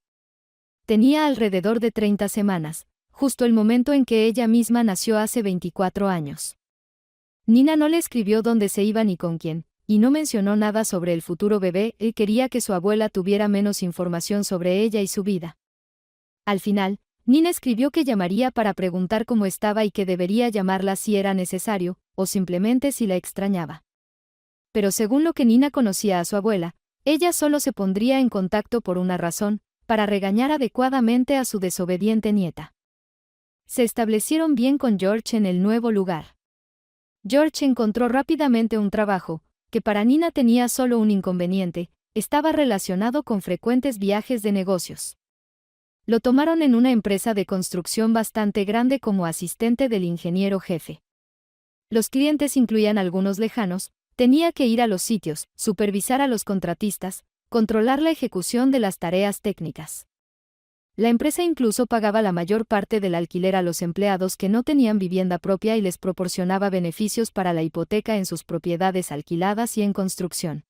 Tenía alrededor de 30 semanas, justo el momento en que ella misma nació hace 24 años. Nina no le escribió dónde se iba ni con quién, y no mencionó nada sobre el futuro bebé, y quería que su abuela tuviera menos información sobre ella y su vida. Al final, Nina escribió que llamaría para preguntar cómo estaba y que debería llamarla si era necesario, o simplemente si la extrañaba. Pero según lo que Nina conocía a su abuela, ella solo se pondría en contacto por una razón, para regañar adecuadamente a su desobediente nieta. Se establecieron bien con George en el nuevo lugar. George encontró rápidamente un trabajo, que para Nina tenía solo un inconveniente, estaba relacionado con frecuentes viajes de negocios. Lo tomaron en una empresa de construcción bastante grande como asistente del ingeniero jefe. Los clientes incluían algunos lejanos, tenía que ir a los sitios, supervisar a los contratistas, controlar la ejecución de las tareas técnicas. La empresa incluso pagaba la mayor parte del alquiler a los empleados que no tenían vivienda propia y les proporcionaba beneficios para la hipoteca en sus propiedades alquiladas y en construcción.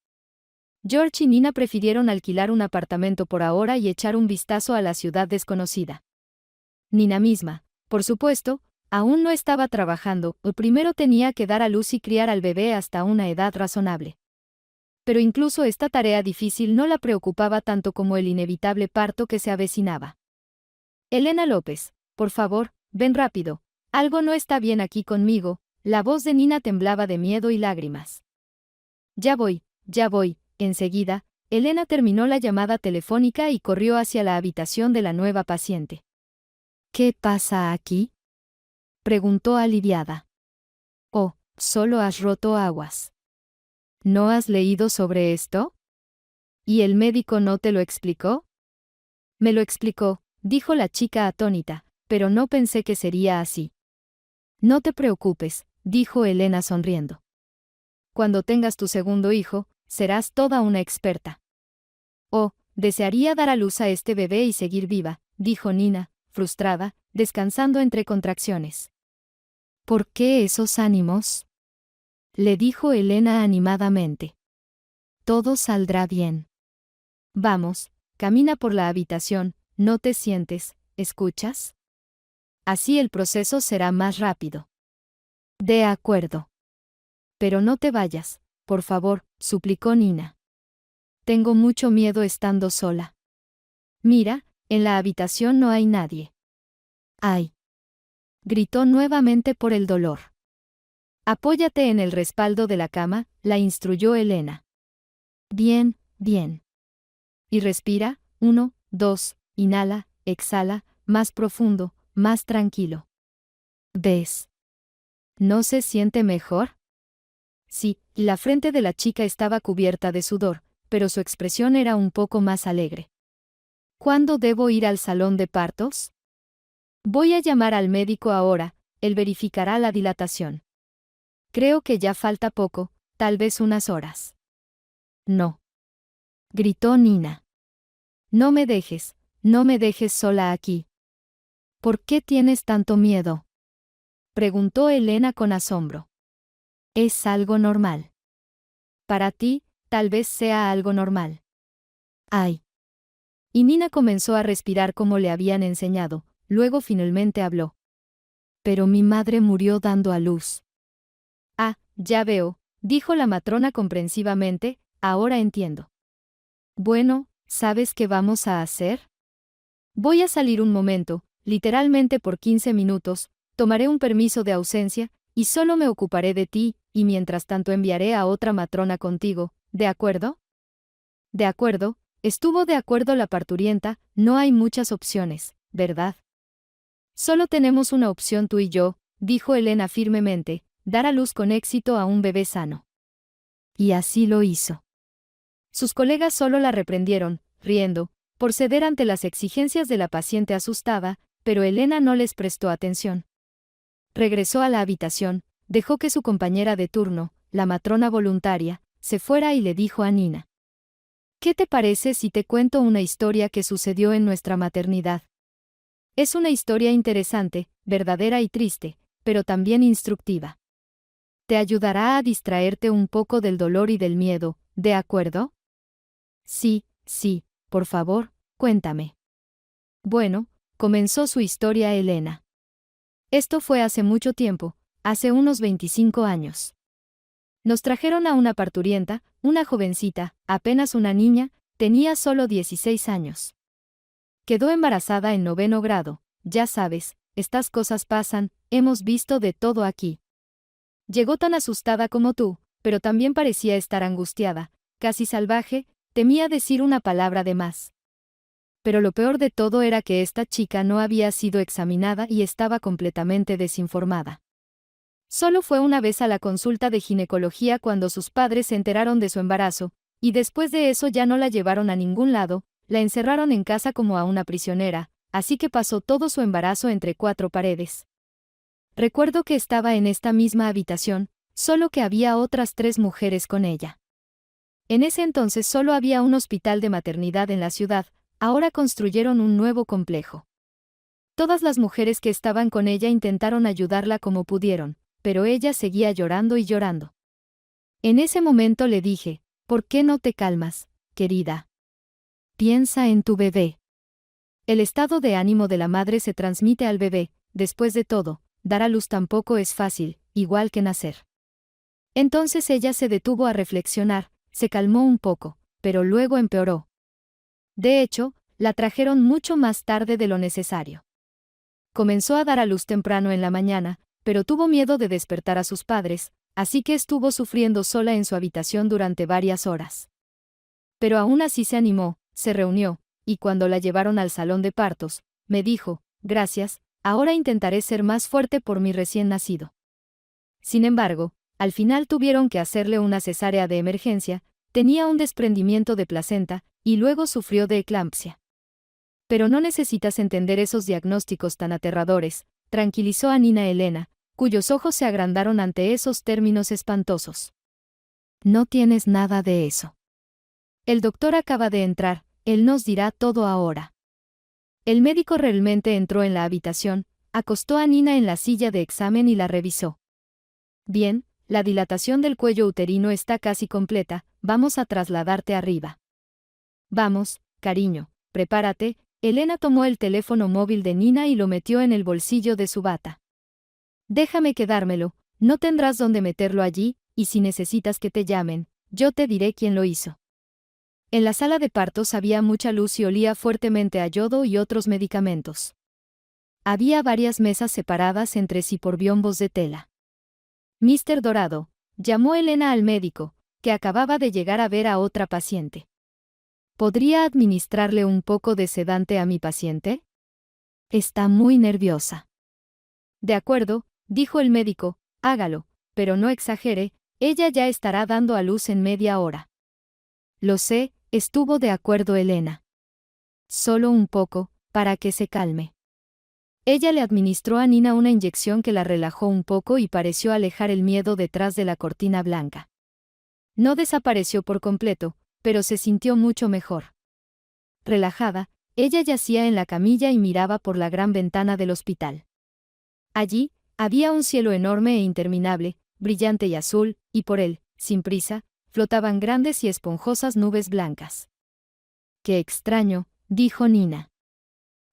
George y Nina prefirieron alquilar un apartamento por ahora y echar un vistazo a la ciudad desconocida. Nina misma, por supuesto, aún no estaba trabajando, o primero tenía que dar a luz y criar al bebé hasta una edad razonable. Pero incluso esta tarea difícil no la preocupaba tanto como el inevitable parto que se avecinaba. Elena López, por favor, ven rápido, algo no está bien aquí conmigo, la voz de Nina temblaba de miedo y lágrimas. Ya voy, enseguida, Elena terminó la llamada telefónica y corrió hacia la habitación de la nueva paciente. ¿Qué pasa aquí?, preguntó aliviada. Oh, solo has roto aguas. ¿No has leído sobre esto? ¿Y el médico no te lo explicó? Me lo explicó, dijo la chica atónita, pero no pensé que sería así. No te preocupes, dijo Elena sonriendo. Cuando tengas tu segundo hijo, serás toda una experta. Oh, desearía dar a luz a este bebé y seguir viva, dijo Nina, frustrada, descansando entre contracciones. ¿Por qué esos ánimos? Le dijo Elena animadamente. Todo saldrá bien. Vamos, camina por la habitación, no te sientes, ¿escuchas? Así el proceso será más rápido. De acuerdo. Pero no te vayas, por favor, suplicó Nina. Tengo mucho miedo estando sola. Mira, en la habitación no hay nadie. ¡Ay! Gritó nuevamente por el dolor. Apóyate en el respaldo de la cama, la instruyó Elena. Bien, bien. Y respira, 1, 2, inhala, exhala, más profundo, más tranquilo. ¿Ves? ¿No se siente mejor? Sí, la frente de la chica estaba cubierta de sudor, pero su expresión era un poco más alegre. ¿Cuándo debo ir al salón de partos? Voy a llamar al médico ahora, él verificará la dilatación. Creo que ya falta poco, tal vez unas horas. No. Gritó Nina. No me dejes sola aquí. ¿Por qué tienes tanto miedo? Preguntó Elena con asombro. Es algo normal. Para ti, tal vez sea algo normal. Ay. Y Nina comenzó a respirar como le habían enseñado, luego finalmente habló. Pero mi madre murió dando a luz. Ah, ya veo, dijo la matrona comprensivamente, ahora entiendo. Bueno, ¿sabes qué vamos a hacer? Voy a salir un momento, literalmente por 15 minutos, tomaré un permiso de ausencia, y solo me ocuparé de ti, y mientras tanto enviaré a otra matrona contigo, ¿de acuerdo? De acuerdo, estuvo de acuerdo la parturienta, no hay muchas opciones, ¿verdad? Solo tenemos una opción tú y yo, dijo Elena firmemente, dar a luz con éxito a un bebé sano. Y así lo hizo. Sus colegas solo la reprendieron, riendo, por ceder ante las exigencias de la paciente asustada, pero Elena no les prestó atención. Regresó a la habitación, dejó que su compañera de turno, la matrona voluntaria, se fuera y le dijo a Nina. ¿Qué te parece si te cuento una historia que sucedió en nuestra maternidad? Es una historia interesante, verdadera y triste, pero también instructiva. Te ayudará a distraerte un poco del dolor y del miedo, ¿de acuerdo? Sí, por favor, cuéntame. Bueno, comenzó su historia Elena. Esto fue hace mucho tiempo, hace unos 25 años. Nos trajeron a una parturienta, una jovencita, apenas una niña, tenía solo 16 años. Quedó embarazada en 9º grado, ya sabes, estas cosas pasan, hemos visto de todo aquí. Llegó tan asustada como tú, pero también parecía estar angustiada, casi salvaje, temía decir una palabra de más. Pero lo peor de todo era que esta chica no había sido examinada y estaba completamente desinformada. Solo fue una vez a la consulta de ginecología cuando sus padres se enteraron de su embarazo, y después de eso ya no la llevaron a ningún lado, la encerraron en casa como a una prisionera, así que pasó todo su embarazo entre 4 paredes. Recuerdo que estaba en esta misma habitación, solo que había otras 3 mujeres con ella. En ese entonces solo había un hospital de maternidad en la ciudad, ahora construyeron un nuevo complejo. Todas las mujeres que estaban con ella intentaron ayudarla como pudieron, pero ella seguía llorando y llorando. En ese momento le dije, ¿por qué no te calmas, querida? Piensa en tu bebé. El estado de ánimo de la madre se transmite al bebé, después de todo, dar a luz tampoco es fácil, igual que nacer. Entonces ella se detuvo a reflexionar, se calmó un poco, pero luego empeoró. De hecho, la trajeron mucho más tarde de lo necesario. Comenzó a dar a luz temprano en la mañana, pero tuvo miedo de despertar a sus padres, así que estuvo sufriendo sola en su habitación durante varias horas. Pero aún así se animó, se reunió, y cuando la llevaron al salón de partos, me dijo, gracias, ahora intentaré ser más fuerte por mi recién nacido. Sin embargo, al final tuvieron que hacerle una cesárea de emergencia, tenía un desprendimiento de placenta, y luego sufrió de eclampsia. Pero no necesitas entender esos diagnósticos tan aterradores, tranquilizó a Nina Elena, cuyos ojos se agrandaron ante esos términos espantosos. No tienes nada de eso. El doctor acaba de entrar, él nos dirá todo ahora. El médico realmente entró en la habitación, acostó a Nina en la silla de examen y la revisó. Bien, la dilatación del cuello uterino está casi completa, vamos a trasladarte arriba. Vamos, cariño, prepárate. Elena tomó el teléfono móvil de Nina y lo metió en el bolsillo de su bata. Déjame quedármelo, no tendrás dónde meterlo allí, y si necesitas que te llamen, yo te diré quién lo hizo. En la sala de partos había mucha luz y olía fuertemente a yodo y otros medicamentos. Había varias mesas separadas entre sí por biombos de tela. Mr. Dorado, llamó Elena al médico, que acababa de llegar a ver a otra paciente. ¿Podría administrarle un poco de sedante a mi paciente? Está muy nerviosa. De acuerdo, dijo el médico, hágalo, pero no exagere, ella ya estará dando a luz en media hora. Lo sé, estuvo de acuerdo Elena. Solo un poco, para que se calme. Ella le administró a Nina una inyección que la relajó un poco y pareció alejar el miedo detrás de la cortina blanca. No desapareció por completo, pero se sintió mucho mejor. Relajada, ella yacía en la camilla y miraba por la gran ventana del hospital. Allí, había un cielo enorme e interminable, brillante y azul, y por él, sin prisa, flotaban grandes y esponjosas nubes blancas. «Qué extraño», dijo Nina.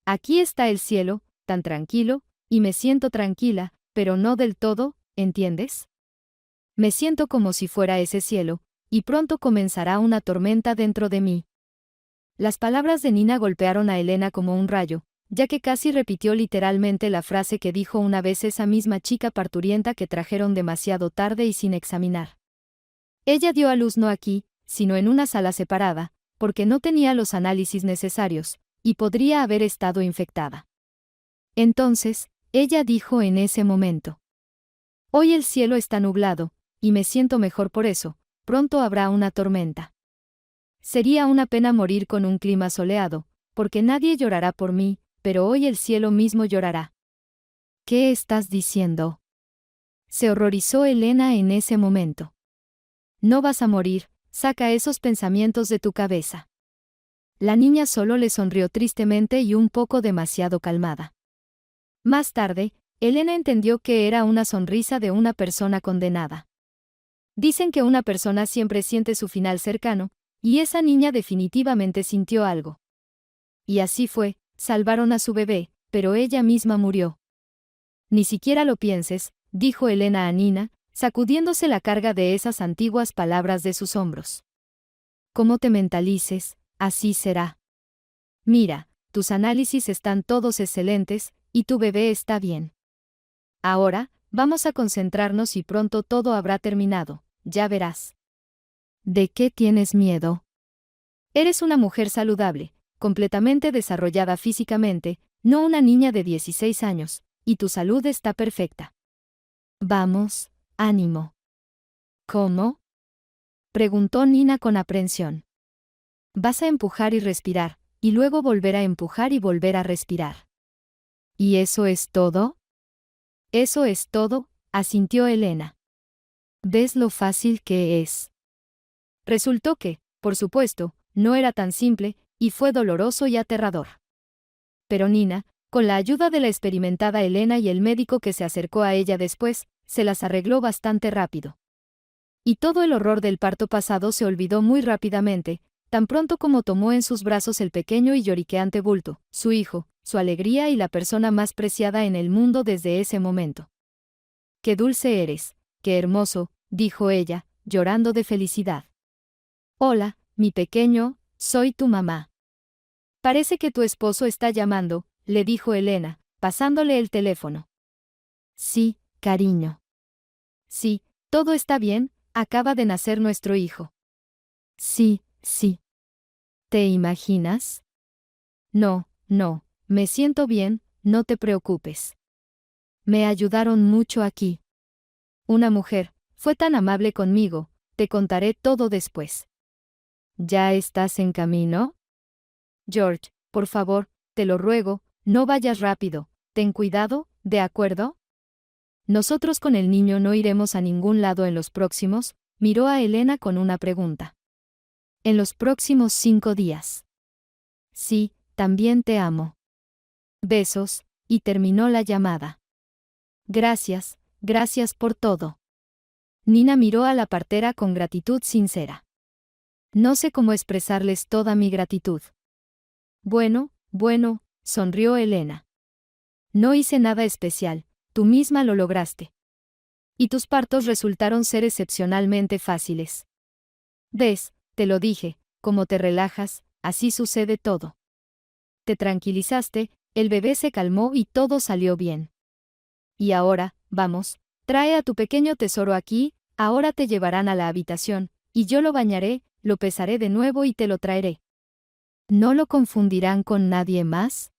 «Aquí está el cielo, tan tranquilo, y me siento tranquila, pero no del todo, ¿entiendes? Me siento como si fuera ese cielo, y pronto comenzará una tormenta dentro de mí». Las palabras de Nina golpearon a Elena como un rayo, ya que casi repitió literalmente la frase que dijo una vez esa misma chica parturienta que trajeron demasiado tarde y sin examinar. Ella dio a luz no aquí, sino en una sala separada, porque no tenía los análisis necesarios, y podría haber estado infectada. Entonces, ella dijo en ese momento: «Hoy el cielo está nublado, y me siento mejor por eso, pronto habrá una tormenta. Sería una pena morir con un clima soleado, porque nadie llorará por mí, pero hoy el cielo mismo llorará». «¿Qué estás diciendo?», se horrorizó Elena en ese momento. «No vas a morir, saca esos pensamientos de tu cabeza». La niña solo le sonrió tristemente y un poco demasiado calmada. Más tarde, Elena entendió que era una sonrisa de una persona condenada. Dicen que una persona siempre siente su final cercano, y esa niña definitivamente sintió algo. Y así fue, salvaron a su bebé, pero ella misma murió. «Ni siquiera lo pienses», dijo Elena a Nina, sacudiéndose la carga de esas antiguas palabras de sus hombros. «Como te mentalices, así será. Mira, tus análisis están todos excelentes, y tu bebé está bien. Ahora, vamos a concentrarnos y pronto todo habrá terminado, ya verás». «¿De qué tienes miedo? Eres una mujer saludable, completamente desarrollada físicamente, no una niña de 16 años, y tu salud está perfecta. Vamos, ánimo». «¿Cómo?», preguntó Nina con aprensión. «Vas a empujar y respirar, y luego volver a empujar y volver a respirar». «¿Y eso es todo?». «Eso es todo», asintió Elena. «¿Ves lo fácil que es?». Resultó que, por supuesto, no era tan simple, y fue doloroso y aterrador. Pero Nina, con la ayuda de la experimentada Elena y el médico que se acercó a ella después, se las arregló bastante rápido. Y todo el horror del parto pasado se olvidó muy rápidamente, tan pronto como tomó en sus brazos el pequeño y lloriqueante bulto, su hijo, su alegría y la persona más preciada en el mundo desde ese momento. «Qué dulce eres, qué hermoso», dijo ella, llorando de felicidad. «Hola, mi pequeño, soy tu mamá». «Parece que tu esposo está llamando», le dijo Elena, pasándole el teléfono. «Sí, cariño. Sí, todo está bien, acaba de nacer nuestro hijo». «Sí, sí». «¿Te imaginas?». «No, no, me siento bien, no te preocupes. Me ayudaron mucho aquí. Una mujer fue tan amable conmigo, te contaré todo después». «¿Ya estás en camino?». «George, por favor, te lo ruego, no vayas rápido, ten cuidado, ¿de acuerdo? Nosotros con el niño no iremos a ningún lado en los próximos», miró a Elena con una pregunta. «En los próximos 5 días». «Sí, también te amo». Besos, y terminó la llamada. Gracias, gracias por todo. Nina miró a la partera con gratitud sincera. No sé cómo expresarles toda mi gratitud. Bueno, sonrió Elena. No hice nada especial, tú misma lo lograste. Y tus partos resultaron ser excepcionalmente fáciles. ¿Ves? Te lo dije, como te relajas, así sucede todo. Te tranquilizaste, el bebé se calmó y todo salió bien. Y ahora, vamos, trae a tu pequeño tesoro aquí, ahora te llevarán a la habitación, y yo lo bañaré, lo pesaré de nuevo y te lo traeré. ¿No lo confundirán con nadie más?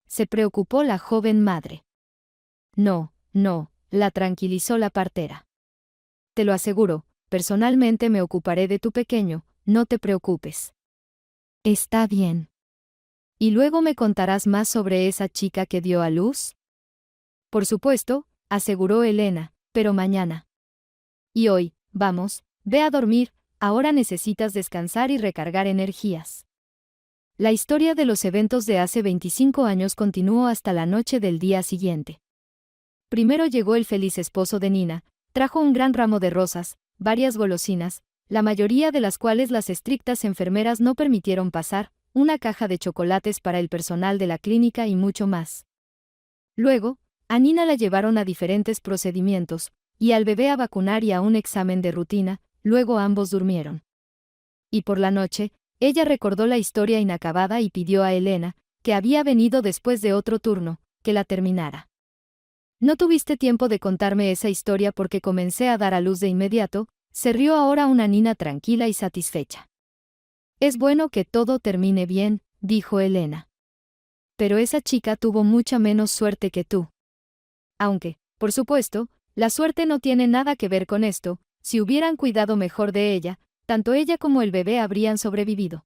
Se preocupó la joven madre. No, la tranquilizó la partera. Te lo aseguro, personalmente me ocuparé de tu pequeño, no te preocupes. Está bien. ¿Y luego me contarás más sobre esa chica que dio a luz? Por supuesto, aseguró Elena, pero mañana. Y hoy, vamos, ve a dormir, ahora necesitas descansar y recargar energías. La historia de los eventos de hace 25 años continuó hasta la noche del día siguiente. Primero llegó el feliz esposo de Nina, trajo un gran ramo de rosas, varias golosinas, la mayoría de las cuales las estrictas enfermeras no permitieron pasar, una caja de chocolates para el personal de la clínica y mucho más. Luego, a Nina la llevaron a diferentes procedimientos, y al bebé a vacunar y a un examen de rutina, luego ambos durmieron. Y por la noche, ella recordó la historia inacabada y pidió a Elena, que había venido después de otro turno, que la terminara. No tuviste tiempo de contarme esa historia porque comencé a dar a luz de inmediato, se rió ahora una Nina tranquila y satisfecha. Es bueno que todo termine bien, dijo Elena. Pero esa chica tuvo mucha menos suerte que tú. Aunque, por supuesto, la suerte no tiene nada que ver con esto, si hubieran cuidado mejor de ella, tanto ella como el bebé habrían sobrevivido.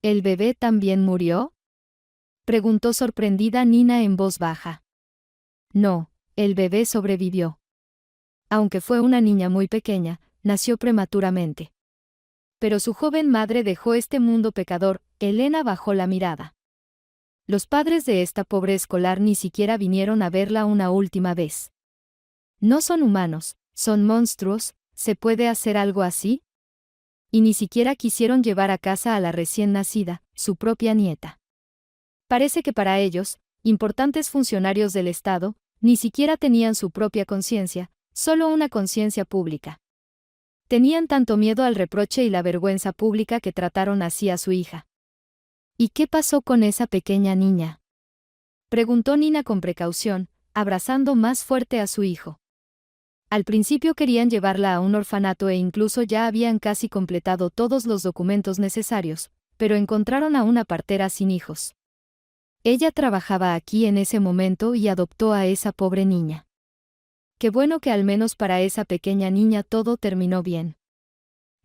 ¿El bebé también murió? Preguntó sorprendida Nina en voz baja. No, el bebé sobrevivió. Aunque fue una niña muy pequeña, nació prematuramente. Pero su joven madre dejó este mundo pecador, Elena bajó la mirada. Los padres de esta pobre escolar ni siquiera vinieron a verla una última vez. No son humanos, son monstruos, ¿se puede hacer algo así? Y ni siquiera quisieron llevar a casa a la recién nacida, su propia nieta. Parece que para ellos, importantes funcionarios del Estado, ni siquiera tenían su propia conciencia, solo una conciencia pública. Tenían tanto miedo al reproche y la vergüenza pública que trataron así a su hija. ¿Y qué pasó con esa pequeña niña? Preguntó Nina con precaución, abrazando más fuerte a su hijo. Al principio querían llevarla a un orfanato e incluso ya habían casi completado todos los documentos necesarios, pero encontraron a una partera sin hijos. Ella trabajaba aquí en ese momento y adoptó a esa pobre niña. Qué bueno que al menos para esa pequeña niña todo terminó bien.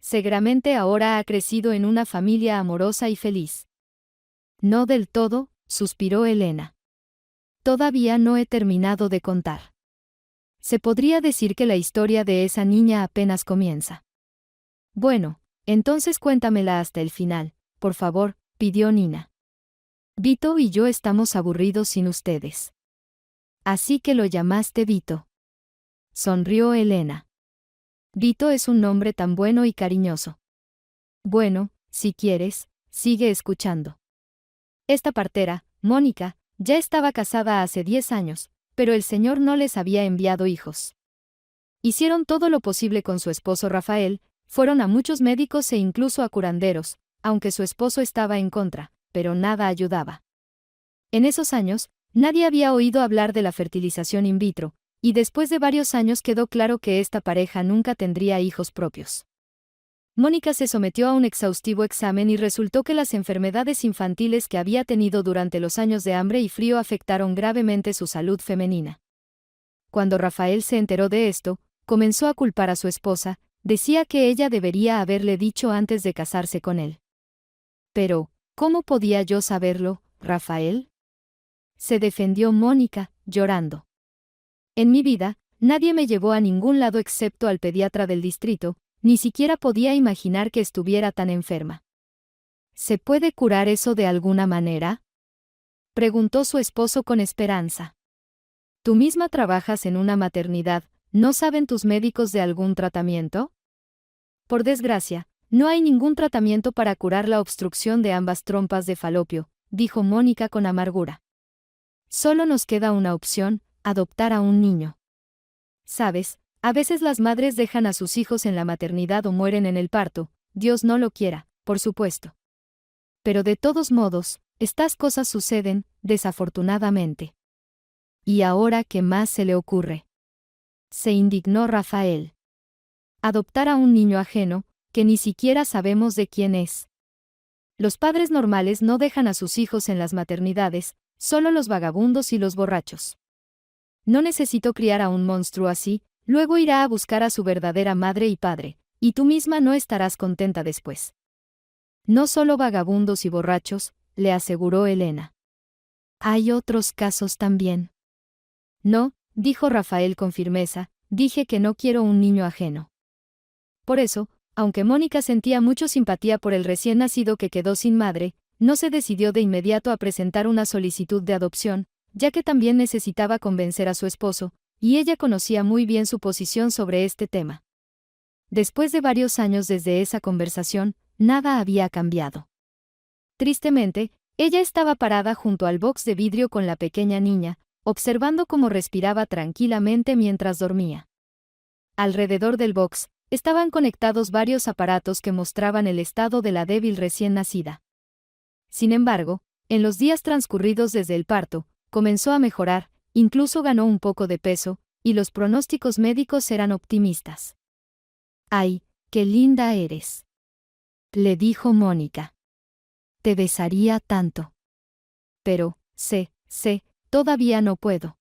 Seguramente ahora ha crecido en una familia amorosa y feliz. No del todo, suspiró Elena. Todavía no he terminado de contar. Se podría decir que la historia de esa niña apenas comienza. Bueno, entonces cuéntamela hasta el final, por favor, pidió Nina. Vito y yo estamos aburridos sin ustedes. Así que lo llamaste Vito. Sonrió Elena. Vito es un nombre tan bueno y cariñoso. Bueno, si quieres, sigue escuchando. Esta partera, Mónica, ya estaba casada hace 10 años, pero el señor no les había enviado hijos. Hicieron todo lo posible con su esposo Rafael, fueron a muchos médicos e incluso a curanderos, aunque su esposo estaba en contra, pero nada ayudaba. En esos años, nadie había oído hablar de la fertilización in vitro, y después de varios años quedó claro que esta pareja nunca tendría hijos propios. Mónica se sometió a un exhaustivo examen y resultó que las enfermedades infantiles que había tenido durante los años de hambre y frío afectaron gravemente su salud femenina. Cuando Rafael se enteró de esto, comenzó a culpar a su esposa, decía que ella debería haberle dicho antes de casarse con él. Pero, ¿cómo podía yo saberlo, Rafael? Se defendió Mónica, llorando. En mi vida, nadie me llevó a ningún lado excepto al pediatra del distrito, ni siquiera podía imaginar que estuviera tan enferma. ¿Se puede curar eso de alguna manera? Preguntó su esposo con esperanza. ¿Tú misma trabajas en una maternidad? ¿No saben tus médicos de algún tratamiento? Por desgracia, no hay ningún tratamiento para curar la obstrucción de ambas trompas de falopio, dijo Mónica con amargura. Solo nos queda una opción: adoptar a un niño. Sabes, a veces las madres dejan a sus hijos en la maternidad o mueren en el parto, Dios no lo quiera, por supuesto. Pero de todos modos, estas cosas suceden, desafortunadamente. ¿Y ahora qué más se le ocurre? Se indignó Rafael. Adoptar a un niño ajeno, que ni siquiera sabemos de quién es. Los padres normales no dejan a sus hijos en las maternidades, solo los vagabundos y los borrachos. No necesito criar a un monstruo así, luego irá a buscar a su verdadera madre y padre, y tú misma no estarás contenta después. No solo vagabundos y borrachos, le aseguró Elena. Hay otros casos también. No, dijo Rafael con firmeza, dije que no quiero un niño ajeno. Por eso, aunque Mónica sentía mucha simpatía por el recién nacido que quedó sin madre, no se decidió de inmediato a presentar una solicitud de adopción, ya que también necesitaba convencer a su esposo, y ella conocía muy bien su posición sobre este tema. Después de varios años desde esa conversación, nada había cambiado. Tristemente, ella estaba parada junto al box de vidrio con la pequeña niña, observando cómo respiraba tranquilamente mientras dormía. Alrededor del box, estaban conectados varios aparatos que mostraban el estado de la débil recién nacida. Sin embargo, en los días transcurridos desde el parto, comenzó a mejorar, incluso ganó un poco de peso, y los pronósticos médicos eran optimistas. ¡Ay, qué linda eres!, le dijo Mónica. Te besaría tanto. Pero, sé, todavía no puedo.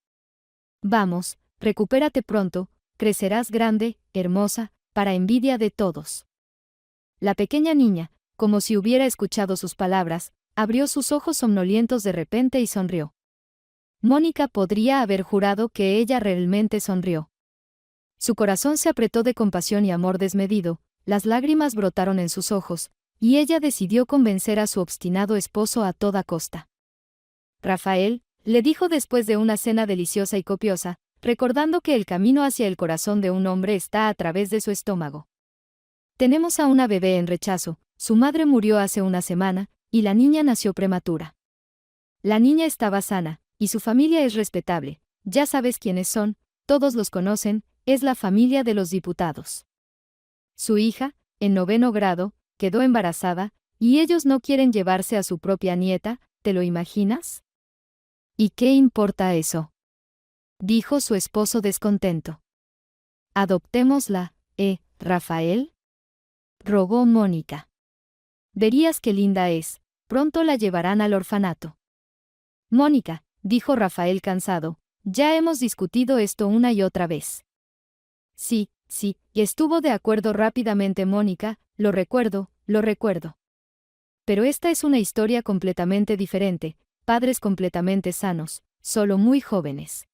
Vamos, recupérate pronto, crecerás grande, hermosa, para envidia de todos. La pequeña niña, como si hubiera escuchado sus palabras, abrió sus ojos somnolientos de repente y sonrió. Mónica podría haber jurado que ella realmente sonrió. Su corazón se apretó de compasión y amor desmedido, las lágrimas brotaron en sus ojos, y ella decidió convencer a su obstinado esposo a toda costa. Rafael, le dijo después de una cena deliciosa y copiosa, recordando que el camino hacia el corazón de un hombre está a través de su estómago. Tenemos a una bebé en rechazo, su madre murió hace una semana, y la niña nació prematura. La niña estaba sana, y su familia es respetable, ya sabes quiénes son, todos los conocen, es la familia de los diputados. Su hija, en 9º grado, quedó embarazada, y ellos no quieren llevarse a su propia nieta, ¿te lo imaginas? ¿Y qué importa eso?, dijo su esposo descontento. Adoptémosla, Rafael, rogó Mónica. Verías qué linda es, pronto la llevarán al orfanato. Mónica, dijo Rafael cansado, ya hemos discutido esto una y otra vez. Sí, y estuvo de acuerdo rápidamente Mónica, lo recuerdo. Pero esta es una historia completamente diferente, padres completamente sanos, solo muy jóvenes.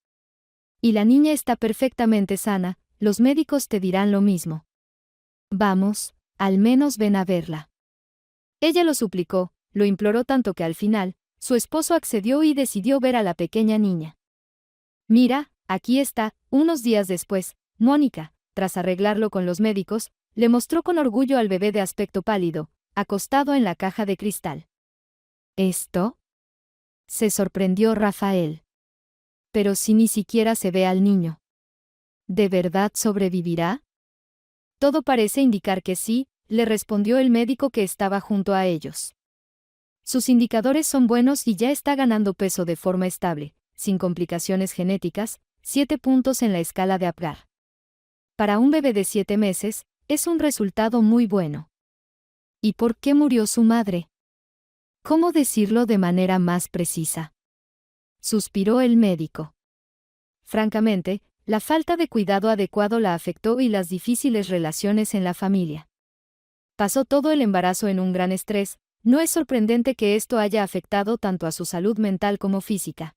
Y la niña está perfectamente sana, los médicos te dirán lo mismo. Vamos, al menos ven a verla. Ella lo suplicó, lo imploró tanto que al final, su esposo accedió y decidió ver a la pequeña niña. Mira, aquí está, unos días después, Mónica, tras arreglarlo con los médicos, le mostró con orgullo al bebé de aspecto pálido, acostado en la caja de cristal. ¿Esto?, se sorprendió Rafael. Pero si ni siquiera se ve al niño. ¿De verdad sobrevivirá? Todo parece indicar que sí, le respondió el médico que estaba junto a ellos. Sus indicadores son buenos y ya está ganando peso de forma estable, sin complicaciones genéticas, 7 puntos en la escala de Apgar. Para un bebé de 7 meses, es un resultado muy bueno. ¿Y por qué murió su madre? ¿Cómo decirlo de manera más precisa?, suspiró el médico. Francamente, la falta de cuidado adecuado la afectó y las difíciles relaciones en la familia. Pasó todo el embarazo en un gran estrés, no es sorprendente que esto haya afectado tanto a su salud mental como física.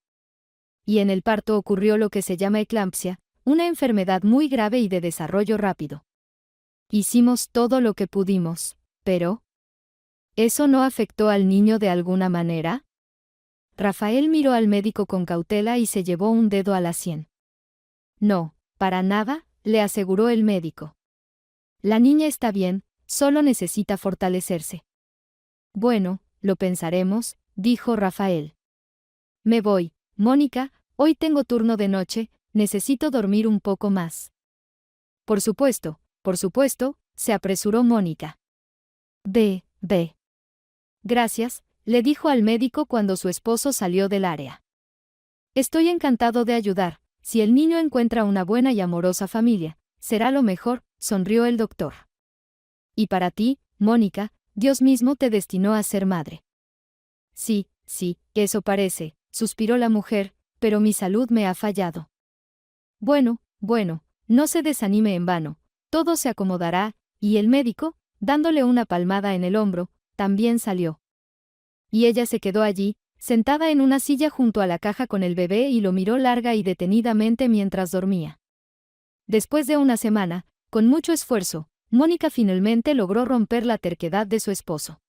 Y en el parto ocurrió lo que se llama eclampsia, una enfermedad muy grave y de desarrollo rápido. Hicimos todo lo que pudimos, pero ¿eso no afectó al niño de alguna manera?, Rafael miró al médico con cautela y se llevó un dedo a la sien. No, para nada, le aseguró el médico. La niña está bien, solo necesita fortalecerse. Bueno, lo pensaremos, dijo Rafael. Me voy, Mónica, hoy tengo turno de noche, necesito dormir un poco más. Por supuesto, se apresuró Mónica. Ve. Gracias, le dijo al médico cuando su esposo salió del área. Estoy encantado de ayudar, si el niño encuentra una buena y amorosa familia, será lo mejor, sonrió el doctor. Y para ti, Mónica, Dios mismo te destinó a ser madre. Sí, eso parece, suspiró la mujer, pero mi salud me ha fallado. Bueno, no se desanime en vano, todo se acomodará, y el médico, dándole una palmada en el hombro, también salió. Y ella se quedó allí, sentada en una silla junto a la caja con el bebé y lo miró larga y detenidamente mientras dormía. Después de una semana, con mucho esfuerzo, Mónica finalmente logró romper la terquedad de su esposo.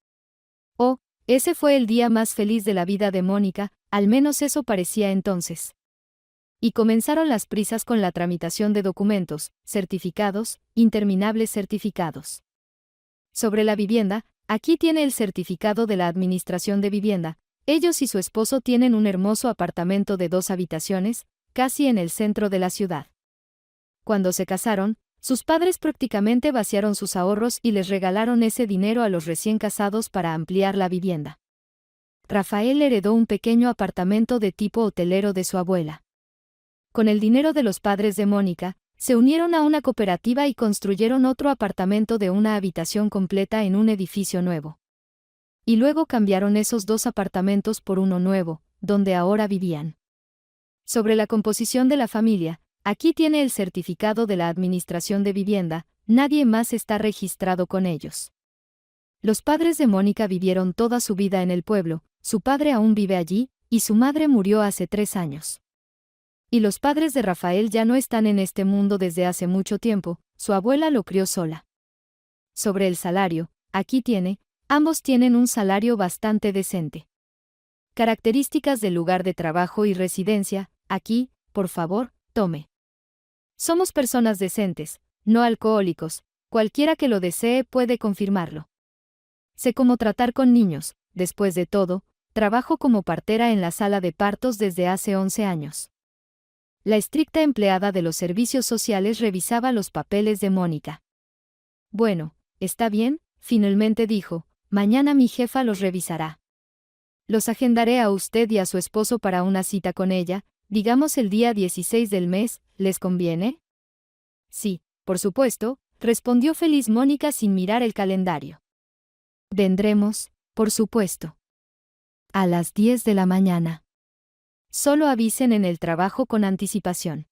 Oh, ese fue el día más feliz de la vida de Mónica, al menos eso parecía entonces. Y comenzaron las prisas con la tramitación de documentos, certificados, interminables certificados. Sobre la vivienda, aquí tiene el certificado de la Administración de Vivienda. Ellos y su esposo tienen un hermoso apartamento de 2 habitaciones, casi en el centro de la ciudad. Cuando se casaron, sus padres prácticamente vaciaron sus ahorros y les regalaron ese dinero a los recién casados para ampliar la vivienda. Rafael heredó un pequeño apartamento de tipo hotelero de su abuela. Con el dinero de los padres de Mónica, se unieron a una cooperativa y construyeron otro apartamento de una habitación completa en un edificio nuevo. Y luego cambiaron esos 2 apartamentos por uno nuevo, donde ahora vivían. Sobre la composición de la familia, aquí tiene el certificado de la Administración de Vivienda, nadie más está registrado con ellos. Los padres de Mónica vivieron toda su vida en el pueblo, su padre aún vive allí, y su madre murió hace 3 años. Y los padres de Rafael ya no están en este mundo desde hace mucho tiempo, su abuela lo crió sola. Sobre el salario, aquí tiene, ambos tienen un salario bastante decente. Características del lugar de trabajo y residencia, aquí, por favor, tome. Somos personas decentes, no alcohólicos, cualquiera que lo desee puede confirmarlo. Sé cómo tratar con niños, después de todo, trabajo como partera en la sala de partos desde hace 11 años. La estricta empleada de los servicios sociales revisaba los papeles de Mónica. Bueno, está bien, finalmente dijo, mañana mi jefa los revisará. Los agendaré a usted y a su esposo para una cita con ella, digamos el día 16 del mes, ¿les conviene? Sí, por supuesto, respondió feliz Mónica sin mirar el calendario. Vendremos, por supuesto. A las 10 de la mañana. Solo avisen en el trabajo con anticipación.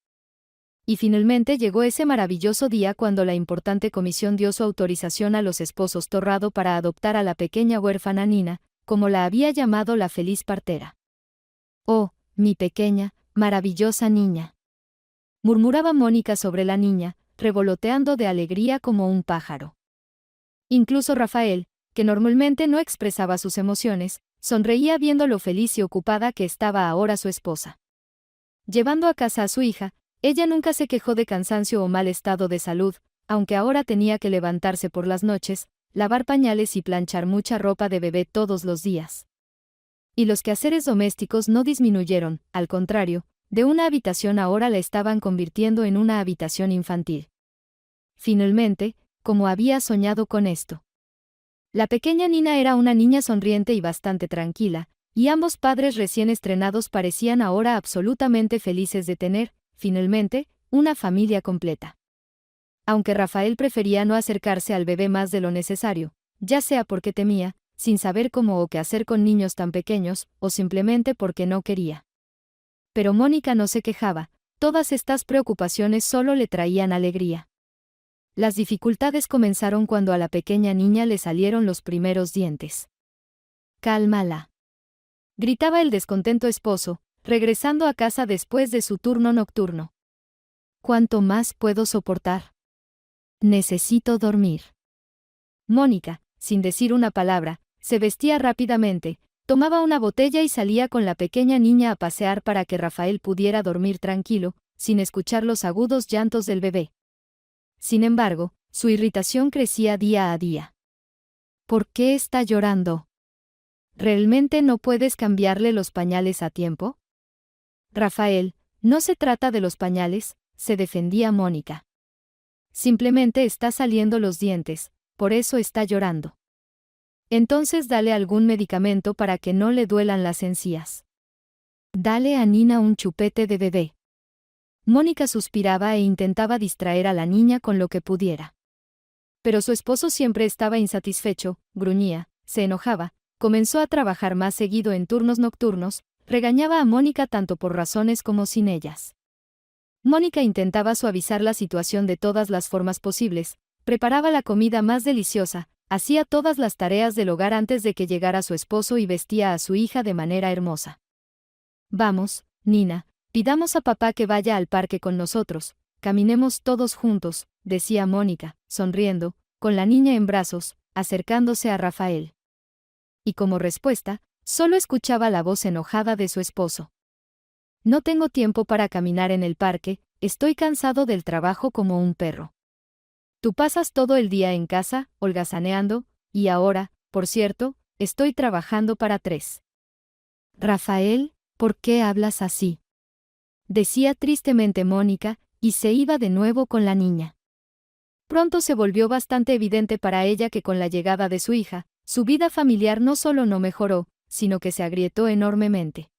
Y finalmente llegó ese maravilloso día cuando la importante comisión dio su autorización a los esposos Torrado para adoptar a la pequeña huérfana Nina, como la había llamado la feliz partera. Oh, mi pequeña, maravillosa niña. Murmuraba Mónica sobre la niña, revoloteando de alegría como un pájaro. Incluso Rafael, que normalmente no expresaba sus emociones, sonreía viendo lo feliz y ocupada que estaba ahora su esposa. Llevando a casa a su hija, ella nunca se quejó de cansancio o mal estado de salud, aunque ahora tenía que levantarse por las noches, lavar pañales y planchar mucha ropa de bebé todos los días. Y los quehaceres domésticos no disminuyeron, al contrario, de una habitación ahora la estaban convirtiendo en una habitación infantil. Finalmente, como había soñado con esto. La pequeña Nina era una niña sonriente y bastante tranquila, y ambos padres recién estrenados parecían ahora absolutamente felices de tener, finalmente, una familia completa. Aunque Rafael prefería no acercarse al bebé más de lo necesario, ya sea porque temía, sin saber cómo o qué hacer con niños tan pequeños, o simplemente porque no quería. Pero Mónica no se quejaba, todas estas preocupaciones solo le traían alegría. Las dificultades comenzaron cuando a la pequeña niña le salieron los primeros dientes. «Cálmala», gritaba el descontento esposo, regresando a casa después de su turno nocturno. «¿Cuánto más puedo soportar? Necesito dormir». Mónica, sin decir una palabra, se vestía rápidamente, Tomaba una botella y salía con la pequeña niña a pasear para que Rafael pudiera dormir tranquilo, sin escuchar los agudos llantos del bebé. Sin embargo, su irritación crecía día a día. ¿Por qué está llorando? ¿Realmente no puedes cambiarle los pañales a tiempo? Rafael, no se trata de los pañales, se defendía Mónica. Simplemente está saliendo los dientes, por eso está llorando. Entonces dale algún medicamento para que no le duelan las encías. Dale a Nina un chupete de bebé. Mónica suspiraba e intentaba distraer a la niña con lo que pudiera. Pero su esposo siempre estaba insatisfecho, gruñía, se enojaba, comenzó a trabajar más seguido en turnos nocturnos, regañaba a Mónica tanto por razones como sin ellas. Mónica intentaba suavizar la situación de todas las formas posibles, preparaba la comida más deliciosa, hacía todas las tareas del hogar antes de que llegara su esposo y vestía a su hija de manera hermosa. Vamos, Nina, pidamos a papá que vaya al parque con nosotros, caminemos todos juntos, decía Mónica, sonriendo, con la niña en brazos, acercándose a Rafael. Y como respuesta, solo escuchaba la voz enojada de su esposo. No tengo tiempo para caminar en el parque, estoy cansado del trabajo como un perro. Tú pasas todo el día en casa, holgazaneando, y ahora, por cierto, estoy trabajando para 3. Rafael, ¿por qué hablas así? Decía tristemente Mónica, y se iba de nuevo con la niña. Pronto se volvió bastante evidente para ella que con la llegada de su hija, su vida familiar no solo no mejoró, sino que se agrietó enormemente.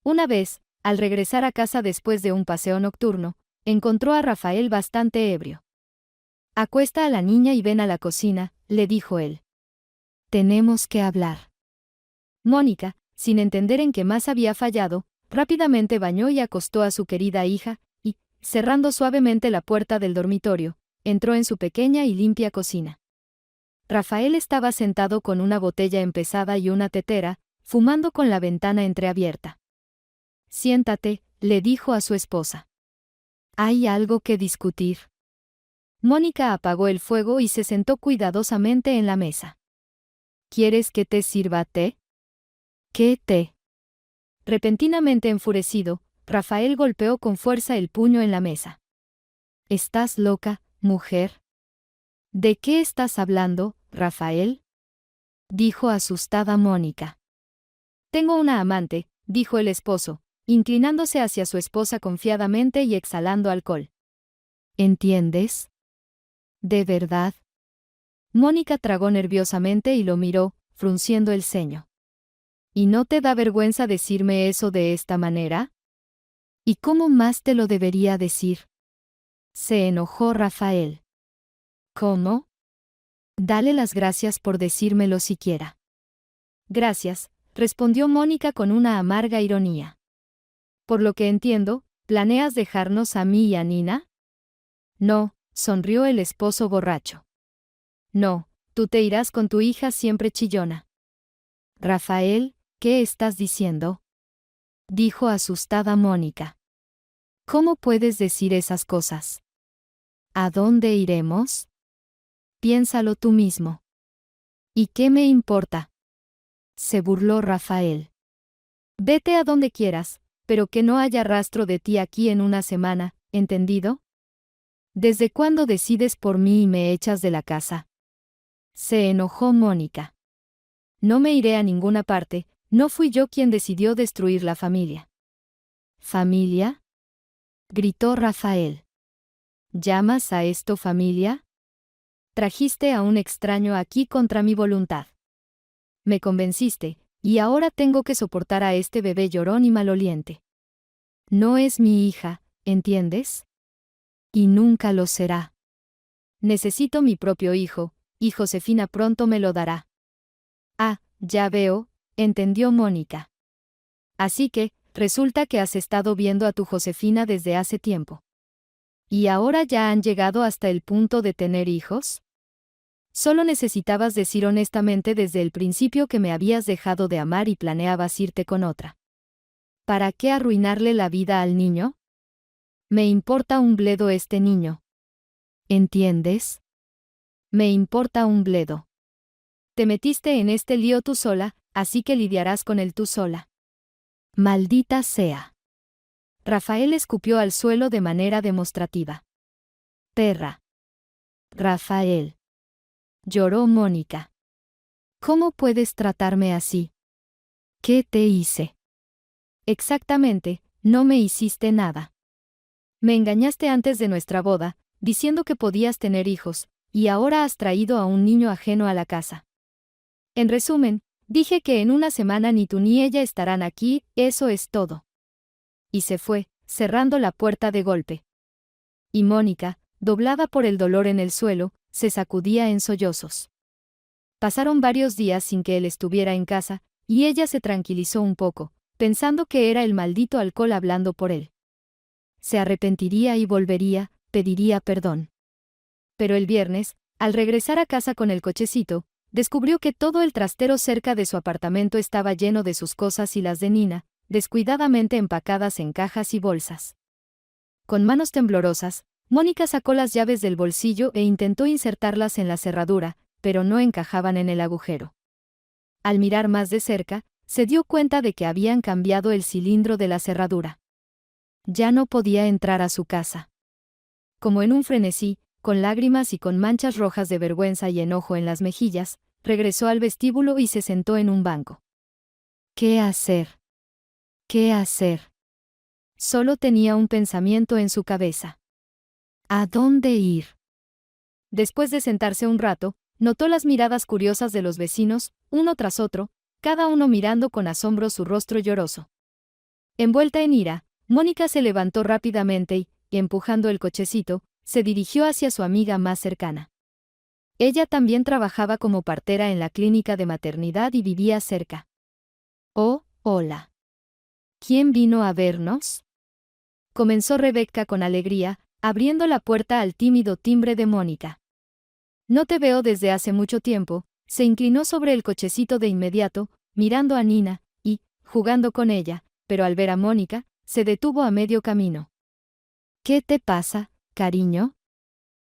Una vez, al regresar a casa después de un paseo nocturno, encontró a Rafael bastante ebrio. Acuesta a la niña y ven a la cocina, le dijo él. Tenemos que hablar. Mónica, sin entender en qué más había fallado, rápidamente bañó y acostó a su querida hija, y, cerrando suavemente la puerta del dormitorio, entró en su pequeña y limpia cocina. Rafael estaba sentado con una botella empezada y una tetera, fumando con la ventana entreabierta. Siéntate, le dijo a su esposa. ¿Hay algo que discutir? Mónica apagó el fuego y se sentó cuidadosamente en la mesa. ¿Quieres que te sirva té? ¿Qué té? Repentinamente enfurecido, Rafael golpeó con fuerza el puño en la mesa. ¿Estás loca, mujer? ¿De qué estás hablando, Rafael? Dijo asustada Mónica. Tengo una amante, dijo el esposo, inclinándose hacia su esposa confiadamente y exhalando alcohol. ¿Entiendes? ¿De verdad? Mónica tragó nerviosamente y lo miró, frunciendo el ceño. ¿Y no te da vergüenza decirme eso de esta manera? ¿Y cómo más te lo debería decir? Se enojó Rafael. ¿Cómo? Dale las gracias por decírmelo siquiera. Gracias, respondió Mónica con una amarga ironía. Por lo que entiendo, ¿planeas dejarnos a mí y a Nina? No, sonrió el esposo borracho. No, tú te irás con tu hija siempre chillona. Rafael, ¿qué estás diciendo? Dijo asustada Mónica. ¿Cómo puedes decir esas cosas? ¿A dónde iremos? Piénsalo tú mismo. ¿Y qué me importa? Se burló Rafael. Vete a donde quieras, pero que no haya rastro de ti aquí en una semana, ¿entendido? ¿Desde cuándo decides por mí y me echas de la casa? Se enojó Mónica. No me iré a ninguna parte, no fui yo quien decidió destruir la familia. ¿Familia? Gritó Rafael. ¿Llamas a esto familia? Trajiste a un extraño aquí contra mi voluntad. Me convenciste, y ahora tengo que soportar a este bebé llorón y maloliente. No es mi hija, ¿entiendes? Y nunca lo será. Necesito mi propio hijo, y Josefina pronto me lo dará. Ah, ya veo, entendió Mónica. Así que, resulta que has estado viendo a tu Josefina desde hace tiempo. ¿Y ahora ya han llegado hasta el punto de tener hijos? Solo necesitabas decir honestamente desde el principio que me habías dejado de amar y planeabas irte con otra. ¿Para qué arruinarle la vida al niño? Me importa un bledo este niño. ¿Entiendes? Me importa un bledo. Te metiste en este lío tú sola, así que lidiarás con él tú sola. Maldita sea. Rafael escupió al suelo de manera demostrativa. Perra. Rafael. Lloró Mónica. ¿Cómo puedes tratarme así? ¿Qué te hice? Exactamente, no me hiciste nada. Me engañaste antes de nuestra boda, diciendo que podías tener hijos, y ahora has traído a un niño ajeno a la casa. En resumen, dije que en una semana ni tú ni ella estarán aquí, eso es todo. Y se fue, cerrando la puerta de golpe. Y Mónica, doblada por el dolor en el suelo, se sacudía en sollozos. Pasaron varios días sin que él estuviera en casa, y ella se tranquilizó un poco, pensando que era el maldito alcohol hablando por él. Se arrepentiría y volvería, pediría perdón. Pero el viernes, al regresar a casa con el cochecito, descubrió que todo el trastero cerca de su apartamento estaba lleno de sus cosas y las de Nina, descuidadamente empacadas en cajas y bolsas. Con manos temblorosas, Mónica sacó las llaves del bolsillo e intentó insertarlas en la cerradura, pero no encajaban en el agujero. Al mirar más de cerca, se dio cuenta de que habían cambiado el cilindro de la cerradura. Ya no podía entrar a su casa. Como en un frenesí, con lágrimas y con manchas rojas de vergüenza y enojo en las mejillas, regresó al vestíbulo y se sentó en un banco. ¿Qué hacer? ¿Qué hacer? Solo tenía un pensamiento en su cabeza. ¿A dónde ir? Después de sentarse un rato, notó las miradas curiosas de los vecinos, uno tras otro, cada uno mirando con asombro su rostro lloroso. Envuelta en ira, Mónica se levantó rápidamente y, empujando el cochecito, se dirigió hacia su amiga más cercana. Ella también trabajaba como partera en la clínica de maternidad y vivía cerca. Oh, hola. ¿Quién vino a vernos? Comenzó Rebecca con alegría, abriendo la puerta al tímido timbre de Mónica. No te veo desde hace mucho tiempo, se inclinó sobre el cochecito de inmediato, mirando a Nina, y, jugando con ella, pero al ver a Mónica, se detuvo a medio camino. ¿Qué te pasa, cariño?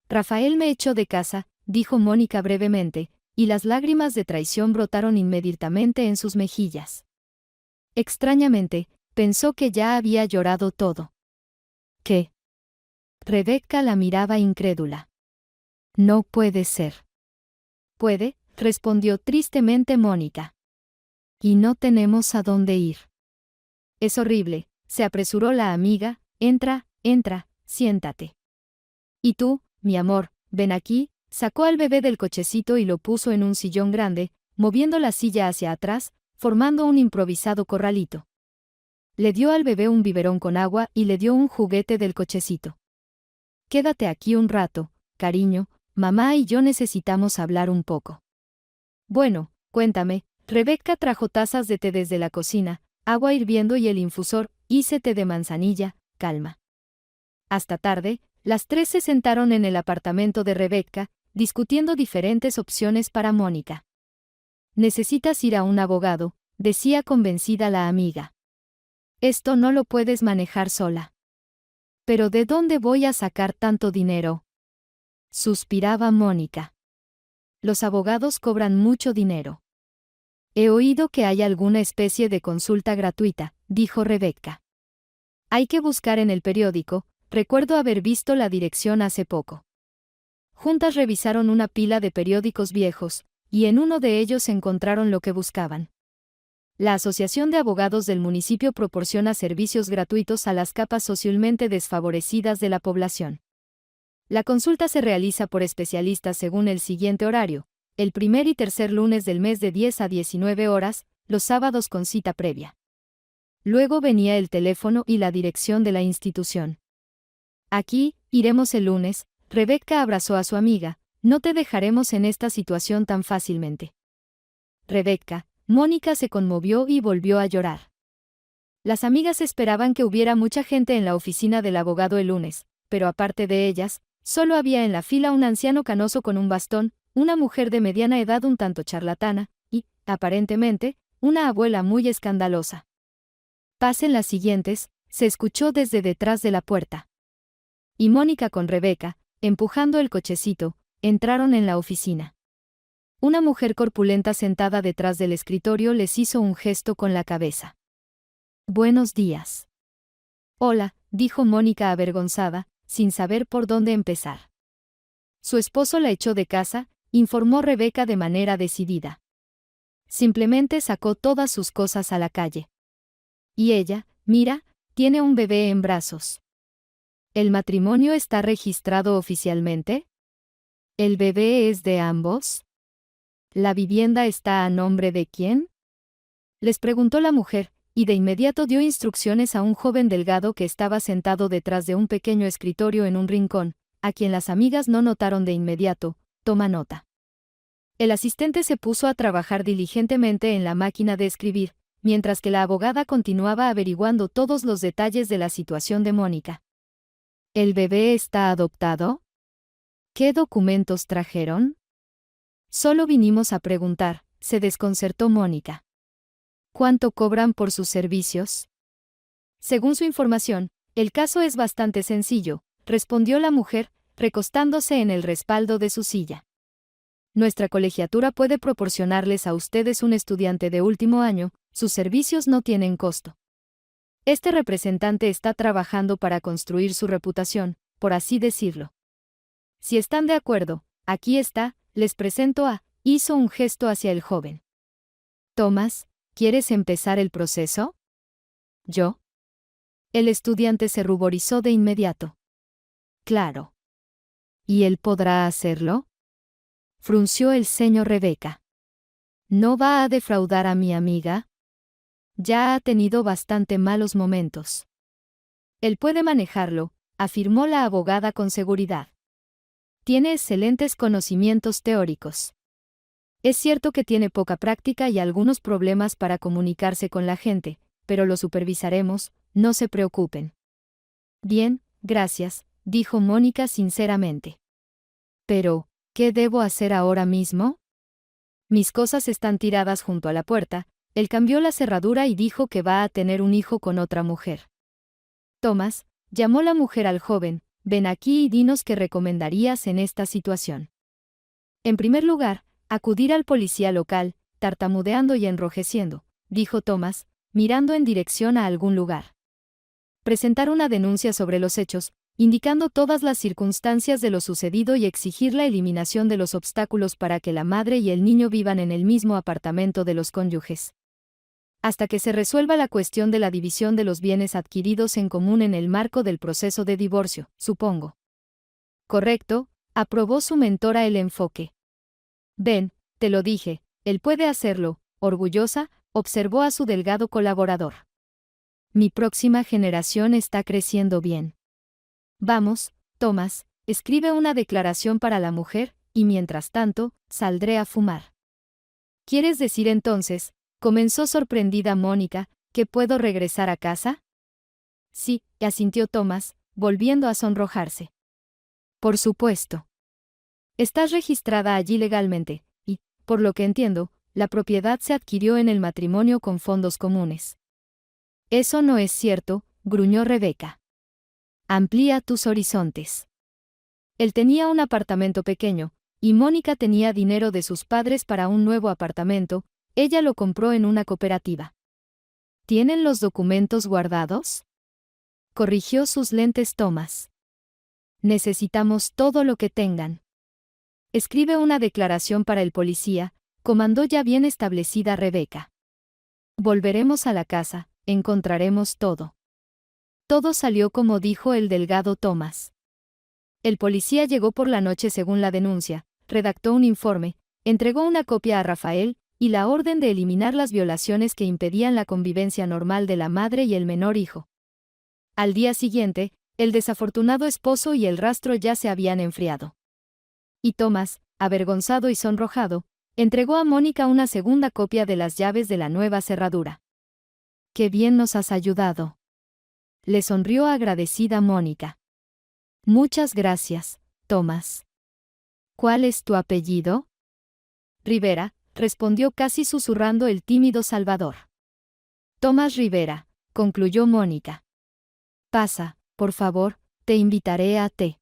Rafael me echó de casa, dijo Mónica brevemente, y las lágrimas de traición brotaron inmediatamente en sus mejillas. Extrañamente, pensó que ya había llorado todo. ¿Qué? Rebecca la miraba incrédula. No puede ser. Puede, respondió tristemente Mónica. Y no tenemos a dónde ir. Es horrible, se apresuró la amiga, entra, siéntate. Y tú, mi amor, ven aquí, sacó al bebé del cochecito y lo puso en un sillón grande, moviendo la silla hacia atrás, formando un improvisado corralito. Le dio al bebé un biberón con agua y le dio un juguete del cochecito. Quédate aquí un rato, cariño, mamá y yo necesitamos hablar un poco. Bueno, cuéntame, Rebecca trajo tazas de té desde la cocina, agua hirviendo y el infusor, hice té de manzanilla, calma. Hasta tarde, las tres se sentaron en el apartamento de Rebecca, discutiendo diferentes opciones para Mónica. Necesitas ir a un abogado, decía convencida la amiga. Esto no lo puedes manejar sola. ¿Pero de dónde voy a sacar tanto dinero? Suspiraba Mónica. Los abogados cobran mucho dinero. He oído que hay alguna especie de consulta gratuita, dijo Rebecca. Hay que buscar en el periódico, recuerdo haber visto la dirección hace poco. Juntas revisaron una pila de periódicos viejos, y en uno de ellos encontraron lo que buscaban. La Asociación de Abogados del municipio proporciona servicios gratuitos a las capas socialmente desfavorecidas de la población. La consulta se realiza por especialistas según el siguiente horario, el primer y tercer lunes del mes de 10 a 19 horas, los sábados con cita previa. Luego venía el teléfono y la dirección de la institución. Aquí, iremos el lunes, Rebecca abrazó a su amiga, no te dejaremos en esta situación tan fácilmente. Rebecca, Mónica se conmovió y volvió a llorar. Las amigas esperaban que hubiera mucha gente en la oficina del abogado el lunes, pero aparte de ellas, solo había en la fila un anciano canoso con un bastón, una mujer de mediana edad un tanto charlatana, y, aparentemente, una abuela muy escandalosa. Pasen las siguientes, se escuchó desde detrás de la puerta. Y Mónica con Rebecca, empujando el cochecito, entraron en la oficina. Una mujer corpulenta sentada detrás del escritorio les hizo un gesto con la cabeza. Buenos días. Hola, dijo Mónica avergonzada, sin saber por dónde empezar. Su esposo la echó de casa, informó Rebeca de manera decidida. Simplemente sacó todas sus cosas a la calle. Y ella, mira, tiene un bebé en brazos. ¿El matrimonio está registrado oficialmente? ¿El bebé es de ambos? ¿La vivienda está a nombre de quién? Les preguntó la mujer, y de inmediato dio instrucciones a un joven delgado que estaba sentado detrás de un pequeño escritorio en un rincón, a quien las amigas no notaron de inmediato. Toma nota. El asistente se puso a trabajar diligentemente en la máquina de escribir, mientras que la abogada continuaba averiguando todos los detalles de la situación de Mónica. ¿El bebé está adoptado? ¿Qué documentos trajeron? Solo vinimos a preguntar, se desconcertó Mónica. ¿Cuánto cobran por sus servicios? Según su información, el caso es bastante sencillo, respondió la mujer, recostándose en el respaldo de su silla. Nuestra colegiatura puede proporcionarles a ustedes un estudiante de último año, sus servicios no tienen costo. Este representante está trabajando para construir su reputación, por así decirlo. Si están de acuerdo, aquí está, les presento a, hizo un gesto hacia el joven. Tomás, ¿quieres empezar el proceso? ¿Yo? El estudiante se ruborizó de inmediato. Claro. ¿Y él podrá hacerlo? Frunció el ceño Rebeca. ¿No va a defraudar a mi amiga? Ya ha tenido bastante malos momentos. Él puede manejarlo, afirmó la abogada con seguridad. Tiene excelentes conocimientos teóricos. Es cierto que tiene poca práctica y algunos problemas para comunicarse con la gente, pero lo supervisaremos, no se preocupen. Bien, gracias, dijo Mónica sinceramente. Pero, ¿qué debo hacer ahora mismo? Mis cosas están tiradas junto a la puerta. Él cambió la cerradura y dijo que va a tener un hijo con otra mujer. Tomás, llamó la mujer al joven, ven aquí y dinos qué recomendarías en esta situación. En primer lugar, acudir al policía local, tartamudeando y enrojeciendo, dijo Tomás, mirando en dirección a algún lugar. Presentar una denuncia sobre los hechos, indicando todas las circunstancias de lo sucedido y exigir la eliminación de los obstáculos para que la madre y el niño vivan en el mismo apartamento de los cónyuges. Hasta que se resuelva la cuestión de la división de los bienes adquiridos en común en el marco del proceso de divorcio, supongo. Correcto, aprobó su mentora el enfoque. Ven, te lo dije, él puede hacerlo, orgullosa, observó a su delgado colaborador. Mi próxima generación está creciendo bien. Vamos, Tomás, escribe una declaración para la mujer, y mientras tanto, saldré a fumar. ¿Quieres decir entonces, comenzó sorprendida Mónica, que puedo regresar a casa? Sí, asintió Tomás, volviendo a sonrojarse. Por supuesto. Estás registrada allí legalmente, y, por lo que entiendo, la propiedad se adquirió en el matrimonio con fondos comunes. Eso no es cierto, gruñó Rebeca. Amplía tus horizontes. Él tenía un apartamento pequeño, y Mónica tenía dinero de sus padres para un nuevo apartamento, ella lo compró en una cooperativa. ¿Tienen los documentos guardados? Corrigió sus lentes Tomás. Necesitamos todo lo que tengan. Escribe una declaración para el policía, comandó ya bien establecida Rebeca. Volveremos a la casa, encontraremos todo. Todo salió como dijo el delgado Tomás. El policía llegó por la noche según la denuncia, redactó un informe, entregó una copia a Rafael, y la orden de eliminar las violaciones que impedían la convivencia normal de la madre y el menor hijo. Al día siguiente, el desafortunado esposo y el rastro ya se habían enfriado. Y Tomás, avergonzado y sonrojado, entregó a Mónica una segunda copia de las llaves de la nueva cerradura. «Qué bien nos has ayudado», le sonrió agradecida Mónica. «Muchas gracias, Tomás». «¿Cuál es tu apellido?» «Rivera», respondió casi susurrando el tímido Salvador. «Tomás Rivera», concluyó Mónica. «Pasa, por favor, te invitaré a té».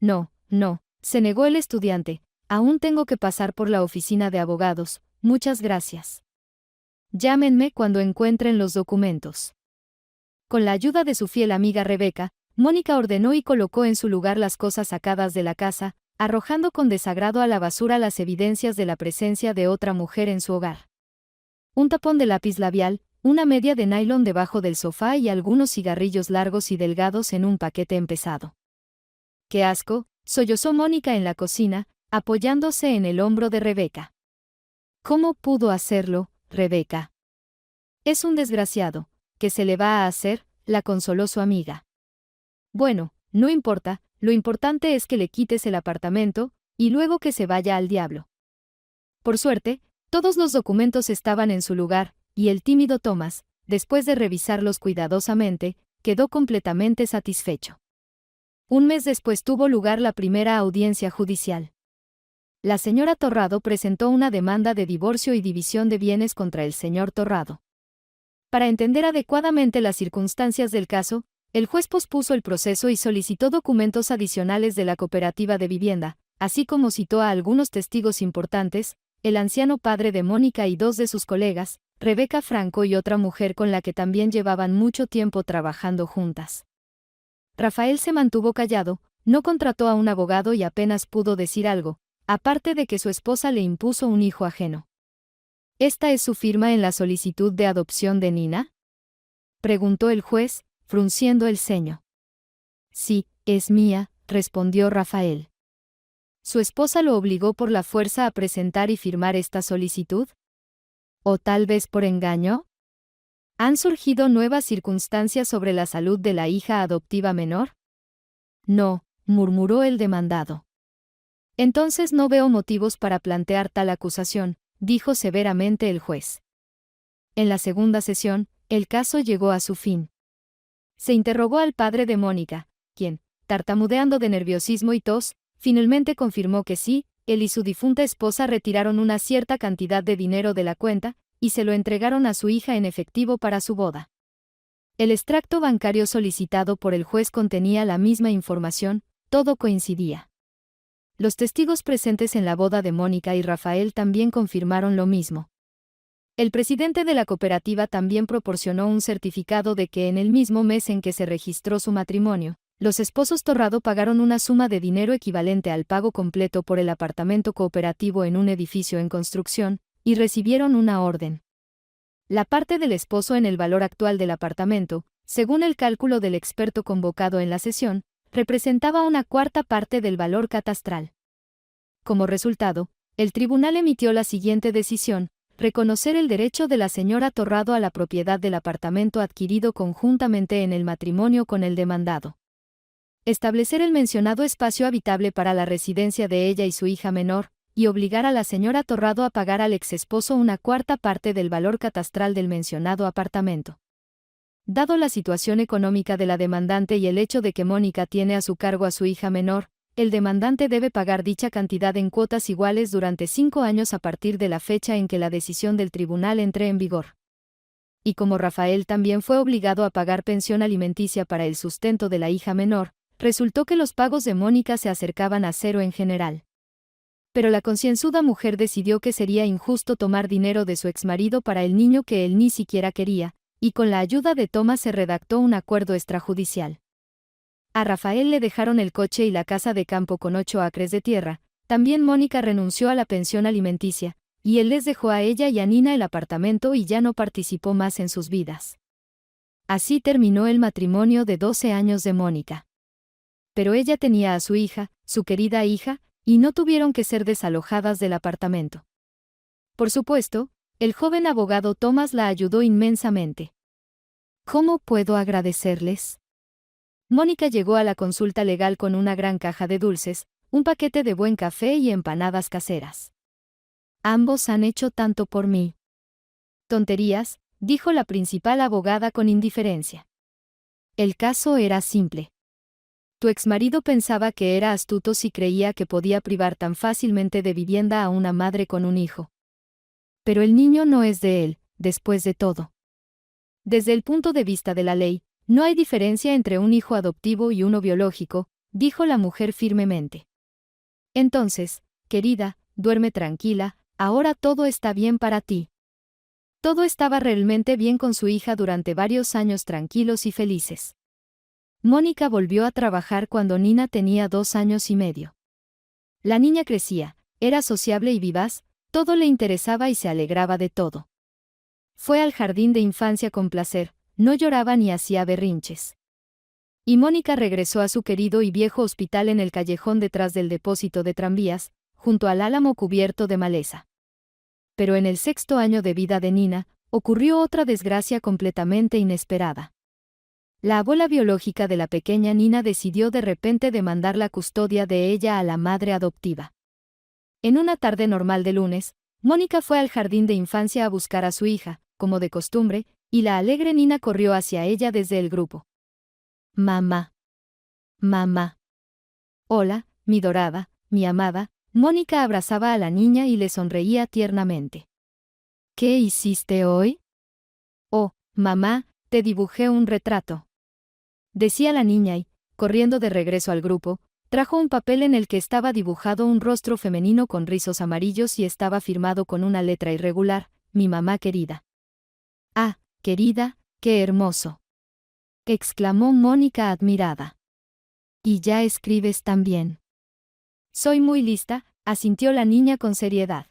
«No, no», se negó el estudiante, Aún tengo que pasar por la oficina de abogados, muchas gracias. Llámenme cuando encuentren los documentos. Con la ayuda de su fiel amiga Rebeca, Mónica ordenó y colocó en su lugar las cosas sacadas de la casa, arrojando con desagrado a la basura las evidencias de la presencia de otra mujer en su hogar. Un tapón de lápiz labial, una media de nylon debajo del sofá y algunos cigarrillos largos y delgados en un paquete empezado. ¡Qué asco!, sollozó Mónica en la cocina, apoyándose en el hombro de Rebeca. ¿Cómo pudo hacerlo, Rebeca? Es un desgraciado. ¿Qué se le va a hacer?, la consoló su amiga. Bueno, no importa, lo importante es que le quites el apartamento, y luego que se vaya al diablo. Por suerte, todos los documentos estaban en su lugar, y el tímido Thomas, después de revisarlos cuidadosamente, quedó completamente satisfecho. Un mes después tuvo lugar la primera audiencia judicial. La señora Torrado presentó una demanda de divorcio y división de bienes contra el señor Torrado. Para entender adecuadamente las circunstancias del caso, el juez pospuso el proceso y solicitó documentos adicionales de la cooperativa de vivienda, así como citó a algunos testigos importantes, el anciano padre de Mónica y dos de sus colegas, Rebeca Franco y otra mujer con la que también llevaban mucho tiempo trabajando juntas. Rafael se mantuvo callado, no contrató a un abogado y apenas pudo decir algo, aparte de que su esposa le impuso un hijo ajeno. ¿Esta es su firma en la solicitud de adopción de Nina?, preguntó el juez, frunciendo el ceño. Sí, es mía, respondió Rafael. ¿Su esposa lo obligó por la fuerza a presentar y firmar esta solicitud? ¿O tal vez por engaño? ¿Han surgido nuevas circunstancias sobre la salud de la hija adoptiva menor? No, murmuró el demandado. Entonces no veo motivos para plantear tal acusación, dijo severamente el juez. En la segunda sesión, el caso llegó a su fin. Se interrogó al padre de Mónica, quien, tartamudeando de nerviosismo y tos, finalmente confirmó que sí, él y su difunta esposa retiraron una cierta cantidad de dinero de la cuenta, y se lo entregaron a su hija en efectivo para su boda. El extracto bancario solicitado por el juez contenía la misma información, todo coincidía. Los testigos presentes en la boda de Mónica y Rafael también confirmaron lo mismo. El presidente de la cooperativa también proporcionó un certificado de que en el mismo mes en que se registró su matrimonio, los esposos Torrado pagaron una suma de dinero equivalente al pago completo por el apartamento cooperativo en un edificio en construcción, y recibieron una orden. La parte del esposo en el valor actual del apartamento, según el cálculo del experto convocado en la sesión, representaba una cuarta parte del valor catastral. Como resultado, el tribunal emitió la siguiente decisión: reconocer el derecho de la señora Torrado a la propiedad del apartamento adquirido conjuntamente en el matrimonio con el demandado. Establecer el mencionado espacio habitable para la residencia de ella y su hija menor, y obligar a la señora Torrado a pagar al exesposo una cuarta parte del valor catastral del mencionado apartamento. Dado la situación económica de la demandante y el hecho de que Mónica tiene a su cargo a su hija menor, el demandante debe pagar dicha cantidad en cuotas iguales durante 5 años a partir de la fecha en que la decisión del tribunal entre en vigor. Y como Rafael también fue obligado a pagar pensión alimenticia para el sustento de la hija menor, resultó que los pagos de Mónica se acercaban a cero en general. Pero la concienzuda mujer decidió que sería injusto tomar dinero de su exmarido para el niño que él ni siquiera quería, y con la ayuda de Thomas se redactó un acuerdo extrajudicial. A Rafael le dejaron el coche y la casa de campo con 8 acres de tierra. También Mónica renunció a la pensión alimenticia, y él les dejó a ella y a Nina el apartamento y ya no participó más en sus vidas. Así terminó el matrimonio de 12 años de Mónica. Pero ella tenía a su hija, su querida hija, y no tuvieron que ser desalojadas del apartamento. Por supuesto, el joven abogado Thomas la ayudó inmensamente. ¿Cómo puedo agradecerles? Mónica llegó a la consulta legal con una gran caja de dulces, un paquete de buen café y empanadas caseras. Ambos han hecho tanto por mí. Tonterías, dijo la principal abogada con indiferencia. El caso era simple. Tu exmarido pensaba que era astuto si creía que podía privar tan fácilmente de vivienda a una madre con un hijo. Pero el niño no es de él, después de todo. Desde el punto de vista de la ley, no hay diferencia entre un hijo adoptivo y uno biológico, dijo la mujer firmemente. Entonces, querida, duerme tranquila, ahora todo está bien para ti. Todo estaba realmente bien con su hija durante varios años tranquilos y felices. Mónica volvió a trabajar cuando Nina tenía 2 años y medio. La niña crecía, era sociable y vivaz, todo le interesaba y se alegraba de todo. Fue al jardín de infancia con placer, no lloraba ni hacía berrinches. Y Mónica regresó a su querido y viejo hospital en el callejón detrás del depósito de tranvías, junto al álamo cubierto de maleza. Pero en el 6.º año de vida de Nina, ocurrió otra desgracia completamente inesperada. La abuela biológica de la pequeña Nina decidió de repente demandar la custodia de ella a la madre adoptiva. En una tarde normal de lunes, Mónica fue al jardín de infancia a buscar a su hija, como de costumbre, y la alegre Nina corrió hacia ella desde el grupo. Mamá. Mamá. Hola, mi dorada, mi amada. Mónica abrazaba a la niña y le sonreía tiernamente. ¿Qué hiciste hoy? Oh, mamá, te dibujé un retrato. Decía la niña y, corriendo de regreso al grupo, trajo un papel en el que estaba dibujado un rostro femenino con rizos amarillos y estaba firmado con una letra irregular, mi mamá querida. Ah, querida, qué hermoso. Exclamó Mónica admirada. ¿Y ya escribes también? Soy muy lista, asintió la niña con seriedad.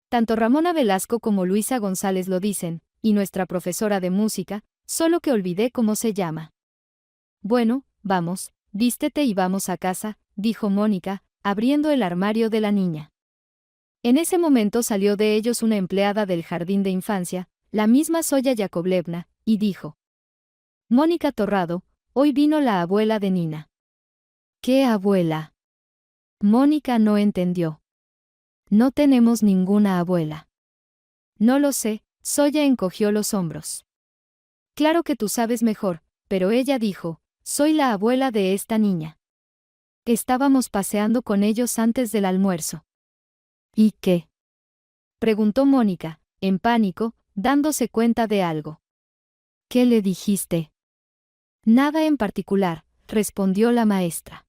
Tanto Ramona Velasco como Luisa González lo dicen, y nuestra profesora de música, solo que olvidé cómo se llama. Bueno, vamos, vístete y vamos a casa, dijo Mónica, abriendo el armario de la niña. En ese momento salió de ellos una empleada del jardín de infancia, la misma Zoya Yakovlevna, y dijo: Mónica Torrado, hoy vino la abuela de Nina. ¿Qué abuela? Mónica no entendió. No tenemos ninguna abuela. No lo sé, Zoya encogió los hombros. Claro que tú sabes mejor, pero ella dijo, soy la abuela de esta niña. Estábamos paseando con ellos antes del almuerzo. ¿Y qué? Preguntó Mónica, en pánico, dándose cuenta de algo. ¿Qué le dijiste? Nada en particular, respondió la maestra.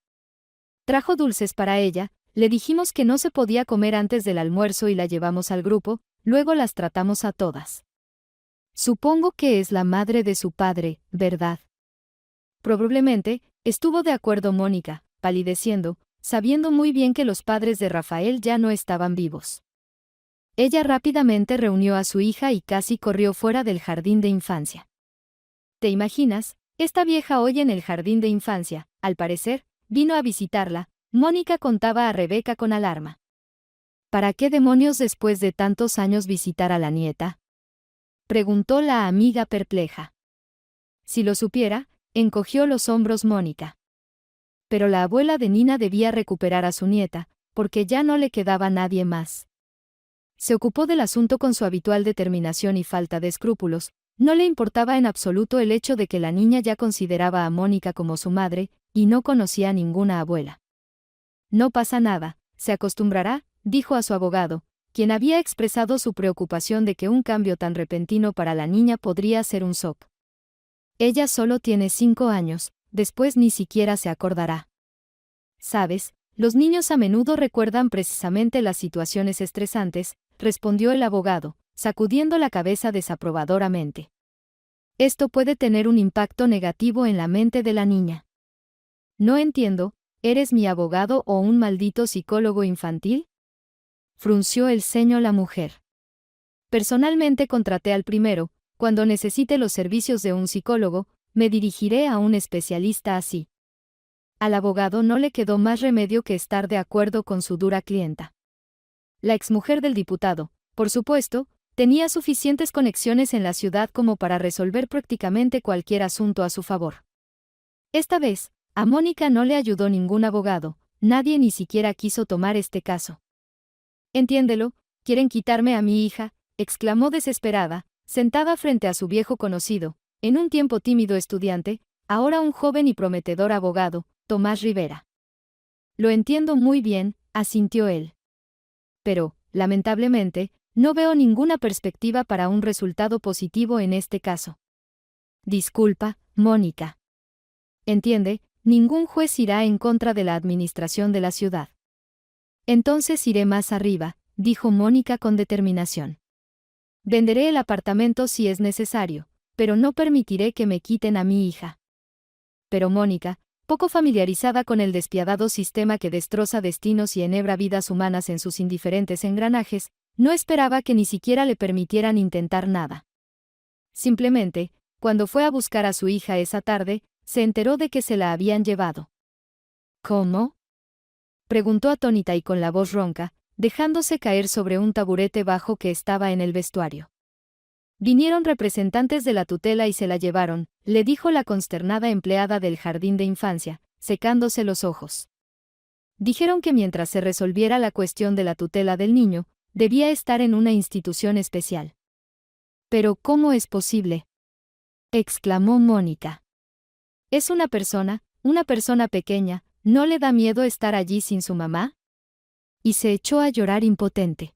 Trajo dulces para ella, le dijimos que no se podía comer antes del almuerzo y la llevamos al grupo, luego las tratamos a todas. Supongo que es la madre de su padre, ¿verdad? Probablemente, estuvo de acuerdo Mónica, palideciendo, sabiendo muy bien que los padres de Rafael ya no estaban vivos. Ella rápidamente reunió a su hija y casi corrió fuera del jardín de infancia. ¿Te imaginas? Esta vieja hoy en el jardín de infancia, al parecer, vino a visitarla, Mónica contaba a Rebeca con alarma. ¿Para qué demonios después de tantos años visitar a la nieta? Preguntó la amiga perpleja. Si lo supiera, encogió los hombros Mónica. Pero la abuela de Nina debía recuperar a su nieta, porque ya no le quedaba nadie más. Se ocupó del asunto con su habitual determinación y falta de escrúpulos. No le importaba en absoluto el hecho de que la niña ya consideraba a Mónica como su madre, y no conocía a ninguna abuela. No pasa nada, se acostumbrará, dijo a su abogado, quien había expresado su preocupación de que un cambio tan repentino para la niña podría ser un shock. Ella solo tiene 5 años, después ni siquiera se acordará. ¿Sabes? Los niños a menudo recuerdan precisamente las situaciones estresantes, respondió el abogado, sacudiendo la cabeza desaprobadoramente. Esto puede tener un impacto negativo en la mente de la niña. No entiendo, ¿eres mi abogado o un maldito psicólogo infantil? Frunció el ceño la mujer. Personalmente contraté al primero, cuando necesite los servicios de un psicólogo, me dirigiré a un especialista así. Al abogado no le quedó más remedio que estar de acuerdo con su dura clienta. La exmujer del diputado, por supuesto, tenía suficientes conexiones en la ciudad como para resolver prácticamente cualquier asunto a su favor. Esta vez, a Mónica no le ayudó ningún abogado, nadie ni siquiera quiso tomar este caso. Entiéndelo, quieren quitarme a mi hija, exclamó desesperada, sentada frente a su viejo conocido, en un tiempo tímido estudiante, ahora un joven y prometedor abogado, Tomás Rivera. Lo entiendo muy bien, asintió él. Pero, lamentablemente, no veo ninguna perspectiva para un resultado positivo en este caso. Disculpa, Mónica. Entiende, ningún juez irá en contra de la administración de la ciudad. Entonces iré más arriba, dijo Mónica con determinación. Venderé el apartamento si es necesario, pero no permitiré que me quiten a mi hija. Pero Mónica, poco familiarizada con el despiadado sistema que destroza destinos y enhebra vidas humanas en sus indiferentes engranajes, no esperaba que ni siquiera le permitieran intentar nada. Simplemente, cuando fue a buscar a su hija esa tarde, se enteró de que se la habían llevado. ¿Cómo?, preguntó atónita y con la voz ronca, dejándose caer sobre un taburete bajo que estaba en el vestuario. Vinieron representantes de la tutela y se la llevaron, le dijo la consternada empleada del jardín de infancia, secándose los ojos. Dijeron que mientras se resolviera la cuestión de la tutela del niño, debía estar en una institución especial. «¿Pero cómo es posible?», exclamó Mónica. «Es una persona pequeña, ¿no le da miedo estar allí sin su mamá?». Y se echó a llorar impotente.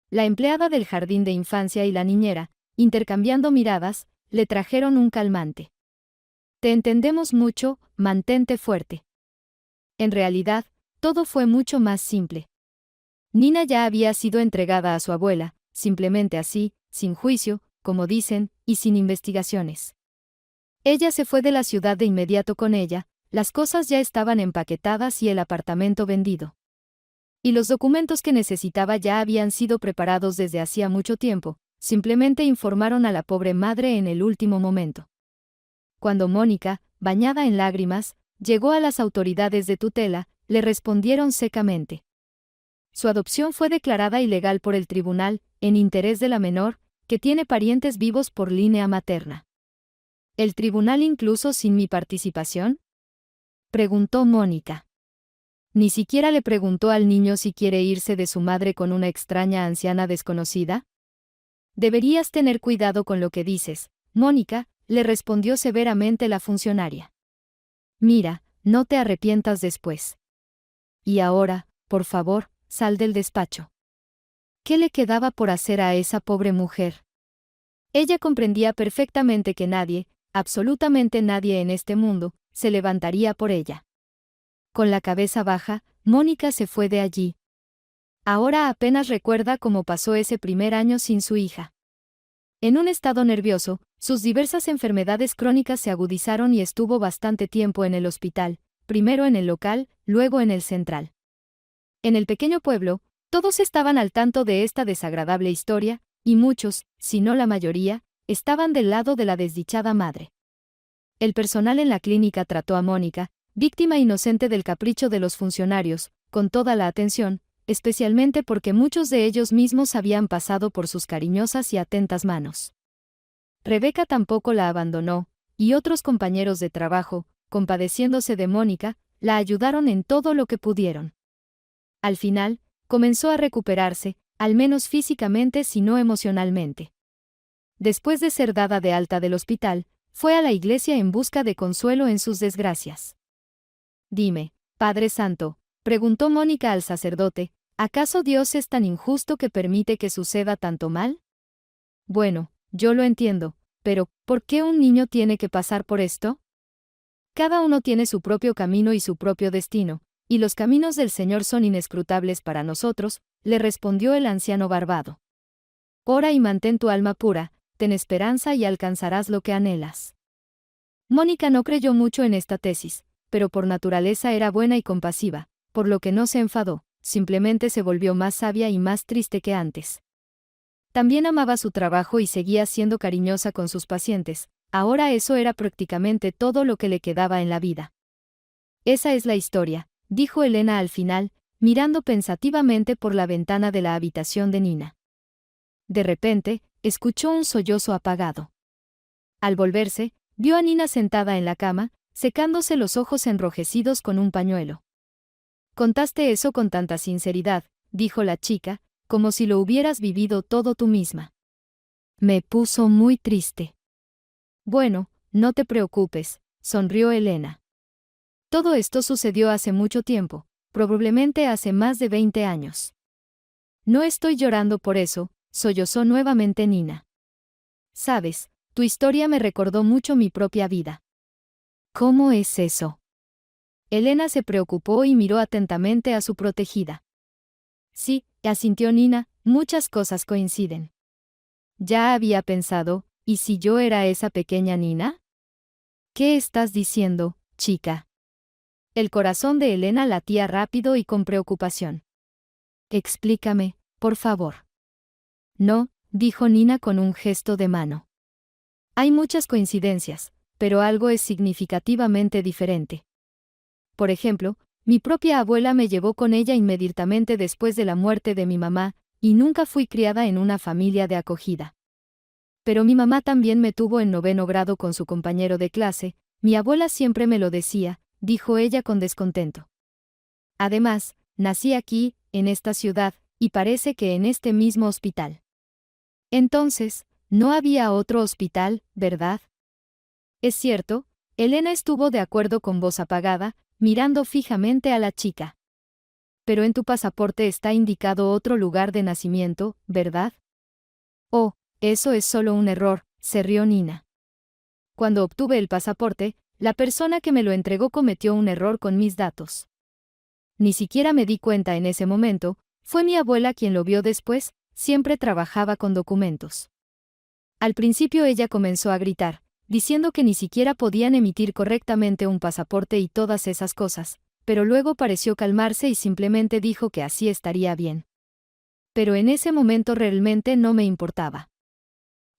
La empleada del jardín de infancia y la niñera, intercambiando miradas, le trajeron un calmante. «Te entendemos mucho, mantente fuerte». En realidad, todo fue mucho más simple. Nina ya había sido entregada a su abuela, simplemente así, sin juicio, como dicen, y sin investigaciones. Ella se fue de la ciudad de inmediato con ella, las cosas ya estaban empaquetadas y el apartamento vendido. Y los documentos que necesitaba ya habían sido preparados desde hacía mucho tiempo, simplemente informaron a la pobre madre en el último momento. Cuando Mónica, bañada en lágrimas, llegó a las autoridades de tutela, le respondieron secamente. Su adopción fue declarada ilegal por el tribunal, en interés de la menor, que tiene parientes vivos por línea materna. ¿El tribunal incluso sin mi participación?, preguntó Mónica. ¿Ni siquiera le preguntó al niño si quiere irse de su madre con una extraña anciana desconocida? Deberías tener cuidado con lo que dices, Mónica, le respondió severamente la funcionaria. Mira, no te arrepientas después. Y ahora, por favor, sal del despacho. ¿Qué le quedaba por hacer a esa pobre mujer? Ella comprendía perfectamente que nadie, absolutamente nadie en este mundo, se levantaría por ella. Con la cabeza baja, Mónica se fue de allí. Ahora apenas recuerda cómo pasó ese primer año sin su hija. En un estado nervioso, sus diversas enfermedades crónicas se agudizaron y estuvo bastante tiempo en el hospital, primero en el local, luego en el central. En el pequeño pueblo, todos estaban al tanto de esta desagradable historia, y muchos, si no la mayoría, estaban del lado de la desdichada madre. El personal en la clínica trató a Mónica, víctima inocente del capricho de los funcionarios, con toda la atención, especialmente porque muchos de ellos mismos habían pasado por sus cariñosas y atentas manos. Rebeca tampoco la abandonó, y otros compañeros de trabajo, compadeciéndose de Mónica, la ayudaron en todo lo que pudieron. Al final, comenzó a recuperarse, al menos físicamente si no emocionalmente. Después de ser dada de alta del hospital, fue a la iglesia en busca de consuelo en sus desgracias. «Dime, Padre Santo», preguntó Mónica al sacerdote, ¿acaso Dios es tan injusto que permite que suceda tanto mal? Bueno, yo lo entiendo, pero ¿por qué un niño tiene que pasar por esto? Cada uno tiene su propio camino y su propio destino, y los caminos del Señor son inescrutables para nosotros, le respondió el anciano barbado. Ora y mantén tu alma pura, ten esperanza y alcanzarás lo que anhelas. Mónica no creyó mucho en esta tesis, pero por naturaleza era buena y compasiva, por lo que no se enfadó, simplemente se volvió más sabia y más triste que antes. También amaba su trabajo y seguía siendo cariñosa con sus pacientes, ahora eso era prácticamente todo lo que le quedaba en la vida. Esa es la historia, dijo Elena al final, mirando pensativamente por la ventana de la habitación de Nina. De repente, escuchó un sollozo apagado. Al volverse, vio a Nina sentada en la cama, secándose los ojos enrojecidos con un pañuelo. «Contaste eso con tanta sinceridad», dijo la chica, «como si lo hubieras vivido todo tú misma». Me puso muy triste. «Bueno, no te preocupes», sonrió Elena. Todo esto sucedió hace mucho tiempo, probablemente hace más de 20 años. No estoy llorando por eso, sollozó nuevamente Nina. Sabes, tu historia me recordó mucho mi propia vida. ¿Cómo es eso? Elena se preocupó y miró atentamente a su protegida. Sí, asintió Nina, muchas cosas coinciden. Ya había pensado, ¿y si yo era esa pequeña Nina? ¿Qué estás diciendo, chica? El corazón de Elena latía rápido y con preocupación. Explícame, por favor. No, dijo Nina con un gesto de mano. Hay muchas coincidencias, pero algo es significativamente diferente. Por ejemplo, mi propia abuela me llevó con ella inmediatamente después de la muerte de mi mamá, y nunca fui criada en una familia de acogida. Pero mi mamá también me tuvo en 9º grado con su compañero de clase, mi abuela siempre me lo decía, dijo ella con descontento. Además, nací aquí, en esta ciudad, y parece que en este mismo hospital. Entonces, no había otro hospital, ¿verdad? Es cierto, Elena estuvo de acuerdo con voz apagada, mirando fijamente a la chica. Pero en tu pasaporte está indicado otro lugar de nacimiento, ¿verdad? Oh, eso es solo un error, se rió Nina. Cuando obtuve el pasaporte, la persona que me lo entregó cometió un error con mis datos. Ni siquiera me di cuenta en ese momento, fue mi abuela quien lo vio después, siempre trabajaba con documentos. Al principio ella comenzó a gritar, diciendo que ni siquiera podían emitir correctamente un pasaporte y todas esas cosas, pero luego pareció calmarse y simplemente dijo que así estaría bien. Pero en ese momento realmente no me importaba.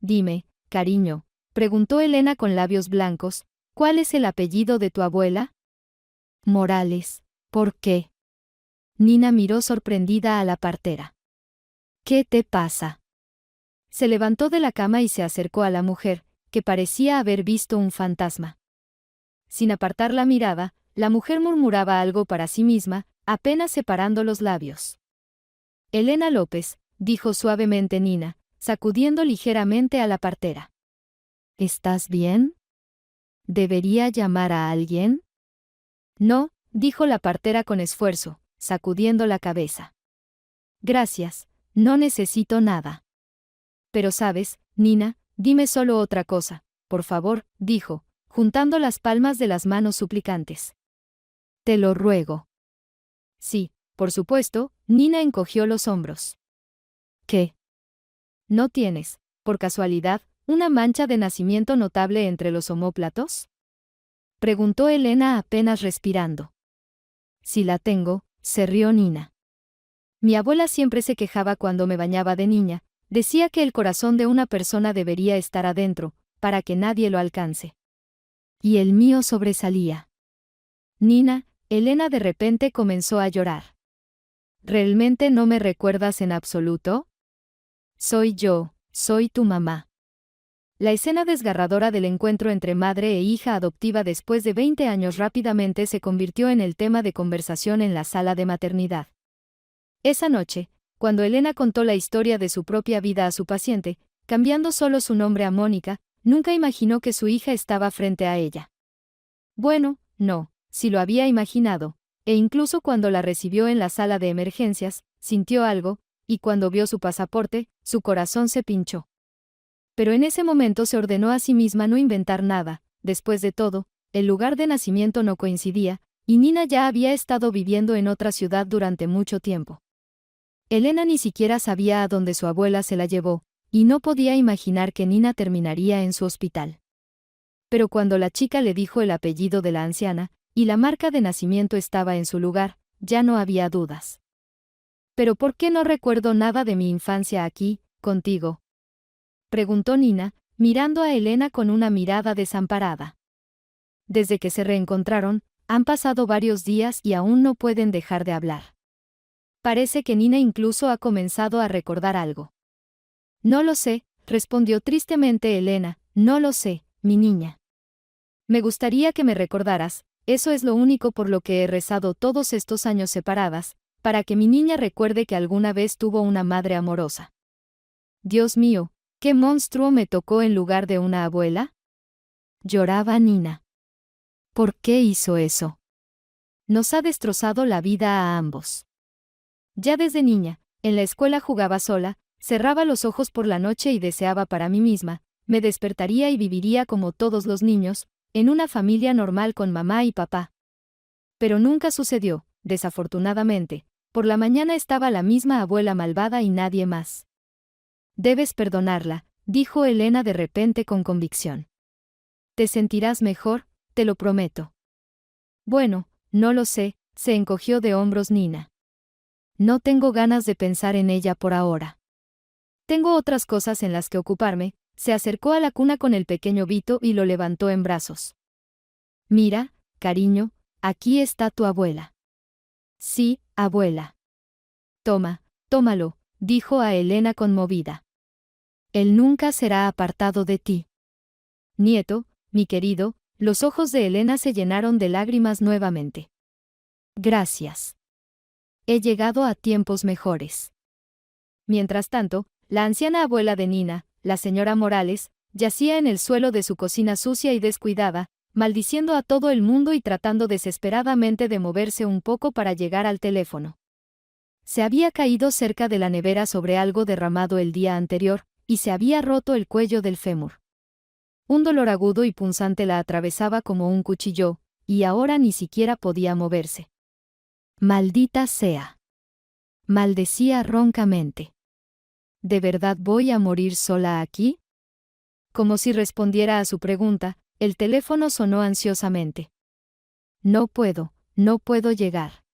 Dime, cariño, preguntó Elena con labios blancos, ¿cuál es el apellido de tu abuela? Morales, ¿por qué? Nina miró sorprendida a la partera. ¿Qué te pasa? Se levantó de la cama y se acercó a la mujer, que parecía haber visto un fantasma. Sin apartar la mirada, la mujer murmuraba algo para sí misma, apenas separando los labios. Elena López, dijo suavemente Nina, sacudiendo ligeramente a la partera. ¿Estás bien? ¿Debería llamar a alguien? No, dijo la partera con esfuerzo, sacudiendo la cabeza. Gracias, no necesito nada. Pero sabes, Nina, dime solo otra cosa, por favor, dijo, juntando las palmas de las manos suplicantes. Te lo ruego. Sí, por supuesto, Nina encogió los hombros. ¿Qué? ¿No tienes, por casualidad, una mancha de nacimiento notable entre los omóplatos? Preguntó Elena apenas respirando. Si la tengo, se rió Nina. Mi abuela siempre se quejaba cuando me bañaba de niña, decía que el corazón de una persona debería estar adentro, para que nadie lo alcance. Y el mío sobresalía. Nina, Elena de repente comenzó a llorar. ¿Realmente no me recuerdas en absoluto? Soy yo, soy tu mamá. La escena desgarradora del encuentro entre madre e hija adoptiva después de 20 años rápidamente se convirtió en el tema de conversación en la sala de maternidad. Esa noche, cuando Elena contó la historia de su propia vida a su paciente, cambiando solo su nombre a Mónica, nunca imaginó que su hija estaba frente a ella. Bueno, no, sí lo había imaginado, e incluso cuando la recibió en la sala de emergencias, sintió algo, y cuando vio su pasaporte, su corazón se pinchó. Pero en ese momento se ordenó a sí misma no inventar nada, después de todo, el lugar de nacimiento no coincidía, y Nina ya había estado viviendo en otra ciudad durante mucho tiempo. Elena ni siquiera sabía a dónde su abuela se la llevó, y no podía imaginar que Nina terminaría en su hospital. Pero cuando la chica le dijo el apellido de la anciana, y la marca de nacimiento estaba en su lugar, ya no había dudas. ¿Pero por qué no recuerdo nada de mi infancia aquí, contigo? Preguntó Nina, mirando a Elena con una mirada desamparada. Desde que se reencontraron, han pasado varios días y aún no pueden dejar de hablar. Parece que Nina incluso ha comenzado a recordar algo. No lo sé, respondió tristemente Elena, no lo sé, mi niña. Me gustaría que me recordaras, eso es lo único por lo que he rezado todos estos años separadas, para que mi niña recuerde que alguna vez tuvo una madre amorosa. Dios mío, ¿qué monstruo me tocó en lugar de una abuela? Lloraba Nina. ¿Por qué hizo eso? Nos ha destrozado la vida a ambos. Ya desde niña, en la escuela jugaba sola, cerraba los ojos por la noche y deseaba para mí misma, me despertaría y viviría como todos los niños, en una familia normal con mamá y papá. Pero nunca sucedió, desafortunadamente, Por la mañana estaba la misma abuela malvada y nadie más. Debes perdonarla, dijo Elena de repente con convicción. Te sentirás mejor, te lo prometo. Bueno, no lo sé, se encogió de hombros Nina. No tengo ganas de pensar en ella por ahora. Tengo otras cosas en las que ocuparme. Se acercó a la cuna con el pequeño Vito y lo levantó en brazos. Mira, cariño, aquí está tu abuela. Sí, abuela. Toma, tómalo, dijo a Elena conmovida. Él nunca será apartado de ti. Nieto, mi querido, los ojos de Elena se llenaron de lágrimas nuevamente. Gracias. He llegado a tiempos mejores. Mientras tanto, la anciana abuela de Nina, la señora Morales, yacía en el suelo de su cocina sucia y descuidada, maldiciendo a todo el mundo y tratando desesperadamente de moverse un poco para llegar al teléfono. Se había caído cerca de la nevera sobre algo derramado el día anterior, y se había roto el cuello del fémur. Un dolor agudo y punzante la atravesaba como un cuchillo, y ahora ni siquiera podía moverse. Maldita sea. Maldecía roncamente. ¿De verdad voy a morir sola aquí? Como si respondiera a su pregunta, el teléfono sonó ansiosamente. No puedo llegar.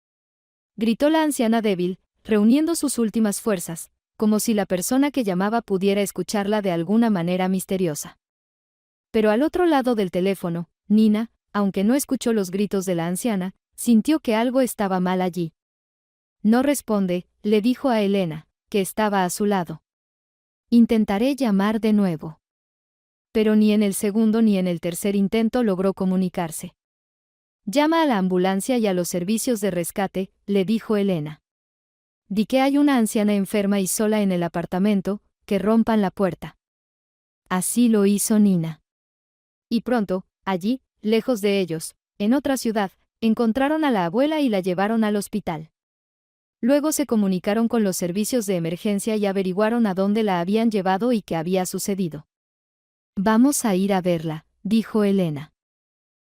Gritó la anciana débil, reuniendo sus últimas fuerzas, como si la persona que llamaba pudiera escucharla de alguna manera misteriosa. Pero al otro lado del teléfono, Nina, aunque no escuchó los gritos de la anciana, sintió que algo estaba mal allí. No responde, le dijo a Elena, que estaba a su lado. Intentaré llamar de nuevo. Pero ni en el segundo ni en el tercer intento logró comunicarse. Llama a la ambulancia y a los servicios de rescate, le dijo Elena. Di que hay una anciana enferma y sola en el apartamento, que rompan la puerta. Así lo hizo Nina. Y pronto, allí, lejos de ellos, en otra ciudad, encontraron a la abuela y la llevaron al hospital. Luego se comunicaron con los servicios de emergencia y averiguaron a dónde la habían llevado y qué había sucedido. Vamos a ir a verla, dijo Elena.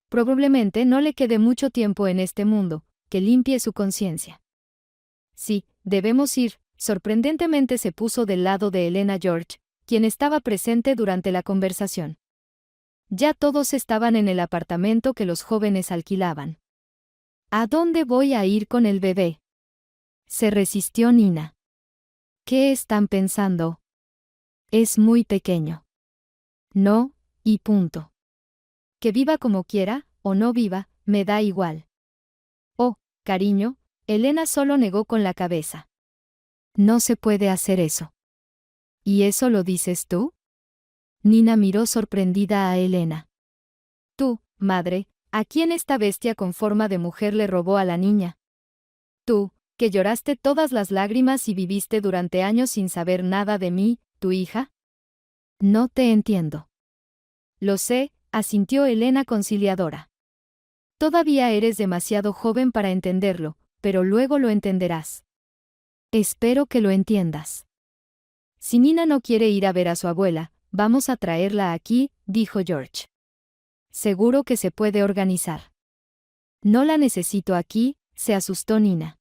Probablemente no le quede mucho tiempo en este mundo, que limpie su conciencia. Sí, debemos ir. Sorprendentemente se puso del lado de Elena George, quien estaba presente durante la conversación. Ya todos estaban en el apartamento que los jóvenes alquilaban. ¿A dónde voy a ir con el bebé? Se resistió Nina. ¿Qué están pensando? Es muy pequeño. No, y punto. Que viva como quiera, o no viva, me da igual. Oh, cariño, Elena solo negó con la cabeza. No se puede hacer eso. ¿Y eso lo dices tú? Nina miró sorprendida a Elena. Tú, madre, ¿a quién esta bestia con forma de mujer le robó a la niña? Tú, que lloraste todas las lágrimas y viviste durante años sin saber nada de mí, tu hija. No te entiendo. Lo sé, asintió Elena conciliadora. Todavía eres demasiado joven para entenderlo, pero luego lo entenderás. Espero que lo entiendas. Si Nina no quiere ir a ver a su abuela, vamos a traerla aquí, dijo George. Seguro que se puede organizar. No la necesito aquí, se asustó Nina.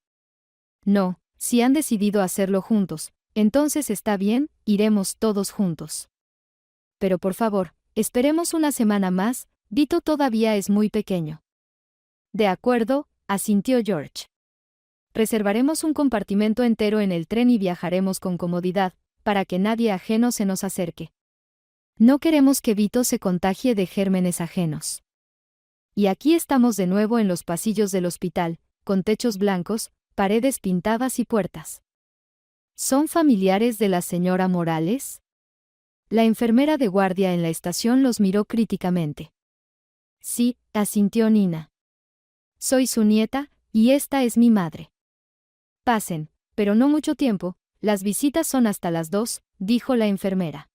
No, si han decidido hacerlo juntos, entonces está bien, iremos todos juntos. Pero por favor, esperemos una semana más, Vito todavía es muy pequeño. De acuerdo, asintió George. Reservaremos un compartimento entero en el tren y viajaremos con comodidad, para que nadie ajeno se nos acerque. No queremos que Vito se contagie de gérmenes ajenos. Y aquí estamos de nuevo en los pasillos del hospital, con techos blancos, paredes pintadas y puertas. ¿Son familiares de la señora Morales? La enfermera de guardia en la estación los miró críticamente. Sí, asintió Nina. Soy su nieta, y esta es mi madre. Pasen, pero no mucho tiempo, las visitas son hasta las 2, dijo la enfermera.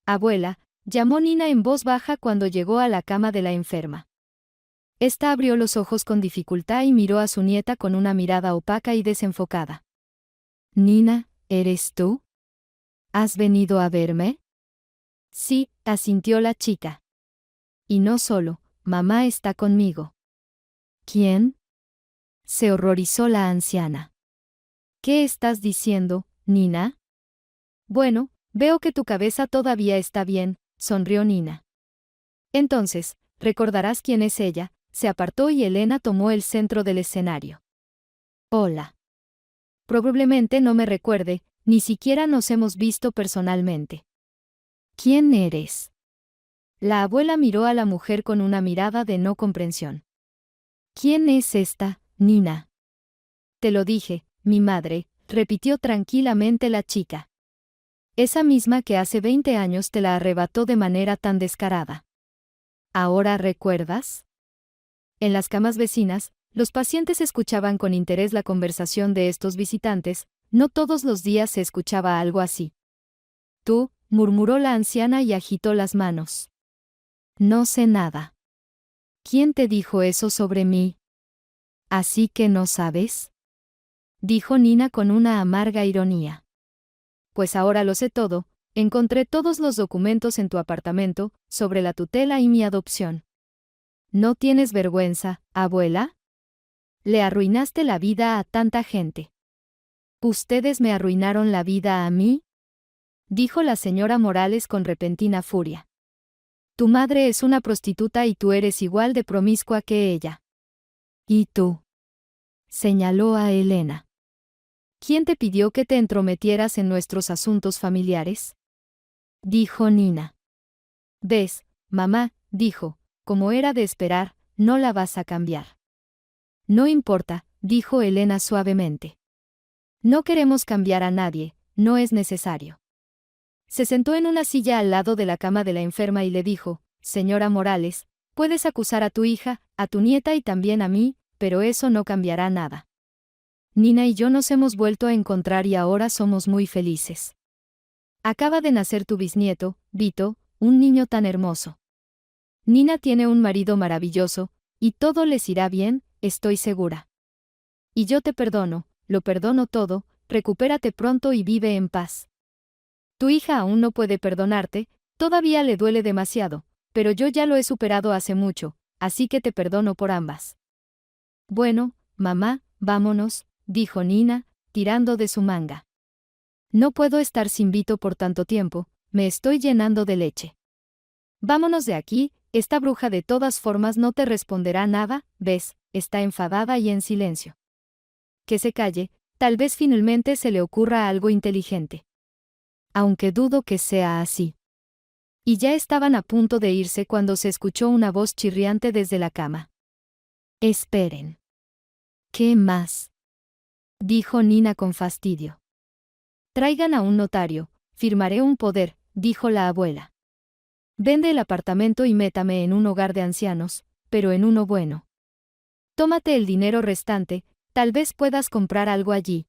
Abuela, llamó Nina en voz baja cuando llegó a la cama de la enferma. Esta abrió los ojos con dificultad y miró a su nieta con una mirada opaca y desenfocada. Nina, ¿eres tú? ¿Has venido a verme? Sí, asintió la chica. Y no solo, mamá está conmigo. ¿Quién? Se horrorizó la anciana. ¿Qué estás diciendo, Nina? Bueno, veo que tu cabeza todavía está bien, sonrió Nina. Entonces, recordarás quién es ella. Se apartó y Elena tomó el centro del escenario. Hola. Probablemente no me recuerde, ni siquiera nos hemos visto personalmente. ¿Quién eres? La abuela miró a la mujer con una mirada de no comprensión. ¿Quién es esta, Nina? Te lo dije, mi madre, repitió tranquilamente la chica. Esa misma que hace 20 años te la arrebató de manera tan descarada. ¿Ahora recuerdas? En las camas vecinas, los pacientes escuchaban con interés la conversación de estos visitantes, no todos los días se escuchaba algo así. Tú, murmuró la anciana y agitó las manos. No sé nada. ¿Quién te dijo eso sobre mí? ¿Así que no sabes? Dijo Nina con una amarga ironía. Pues ahora lo sé todo, encontré todos los documentos en tu apartamento, sobre la tutela y mi adopción. ¿No tienes vergüenza, abuela? Le arruinaste la vida a tanta gente. ¿Ustedes me arruinaron la vida a mí? Dijo la señora Morales con repentina furia. Tu madre es una prostituta y tú eres igual de promiscua que ella. ¿Y tú? Señaló a Elena. ¿Quién te pidió que te entrometieras en nuestros asuntos familiares? Dijo Nina. ¿Ves, mamá? Dijo, como era de esperar, no la vas a cambiar. No importa, dijo Elena suavemente. No queremos cambiar a nadie, no es necesario. Se sentó en una silla al lado de la cama de la enferma y le dijo, señora Morales, puedes acusar a tu hija, a tu nieta y también a mí, pero eso no cambiará nada. Nina y yo nos hemos vuelto a encontrar y ahora somos muy felices. Acaba de nacer tu bisnieto, Vito, un niño tan hermoso. Nina tiene un marido maravilloso, y todo les irá bien, estoy segura. Y yo te perdono, lo perdono todo, recupérate pronto y vive en paz. Tu hija aún no puede perdonarte, todavía le duele demasiado, pero yo ya lo he superado hace mucho, así que te perdono por ambas. Bueno, mamá, vámonos, dijo Nina, tirando de su manga. No puedo estar sin Vito por tanto tiempo, me estoy llenando de leche. Vámonos de aquí, esta bruja de todas formas no te responderá nada, ves, está enfadada y en silencio. Que se calle, tal vez finalmente se le ocurra algo inteligente. Aunque dudo que sea así. Y ya estaban a punto de irse cuando se escuchó una voz chirriante desde la cama. Esperen. ¿Qué más? Dijo Nina con fastidio. Traigan a un notario, firmaré un poder, dijo la abuela. Vende el apartamento y métame en un hogar de ancianos, pero en uno bueno. Tómate el dinero restante, tal vez puedas comprar algo allí.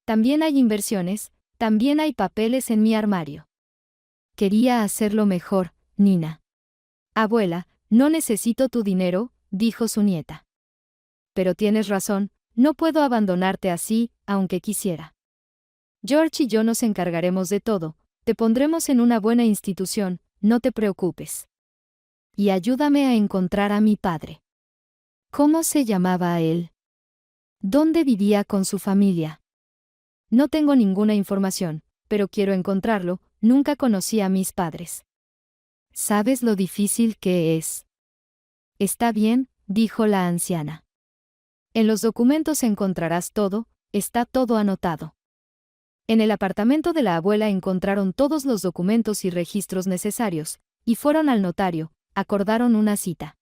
También hay inversiones, también hay papeles en mi armario. Quería hacerlo mejor, Nina. Abuela, no necesito tu dinero, dijo su nieta. Pero tienes razón, no puedo abandonarte así, aunque quisiera. George y yo nos encargaremos de todo, te pondremos en una buena institución, no te preocupes. Y ayúdame a encontrar a mi padre. ¿Cómo se llamaba él? ¿Dónde vivía con su familia? No tengo ninguna información, pero quiero encontrarlo, nunca conocí a mis padres. ¿Sabes lo difícil que es? Está bien, dijo la anciana. En los documentos encontrarás todo, está todo anotado. En el apartamento de la abuela encontraron todos los documentos y registros necesarios, y fueron al notario, acordaron una cita.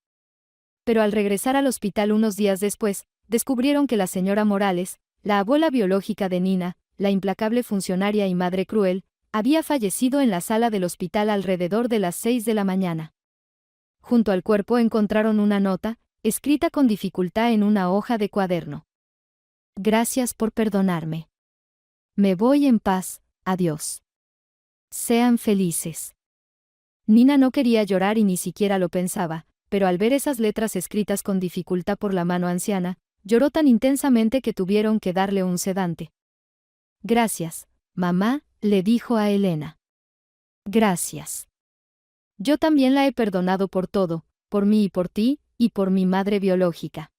Pero al regresar al hospital unos días después, descubrieron que la señora Morales, la abuela biológica de Nina, la implacable funcionaria y madre cruel, había fallecido en la sala del hospital alrededor de las 6 de la mañana. Junto al cuerpo encontraron una nota, escrita con dificultad en una hoja de cuaderno. Gracias por perdonarme. Me voy en paz, adiós. Sean felices. Nina no quería llorar y ni siquiera lo pensaba, pero al ver esas letras escritas con dificultad por la mano anciana, lloró tan intensamente que tuvieron que darle un sedante. Gracias, mamá, le dijo a Elena. Gracias. Yo también la he perdonado por todo, por mí y por ti, y por mi madre biológica.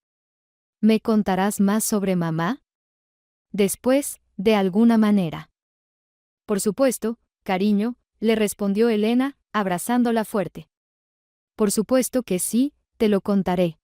¿Me contarás más sobre mamá? Después, de alguna manera. Por supuesto, cariño, le respondió Elena, abrazándola fuerte. Por supuesto que sí, te lo contaré.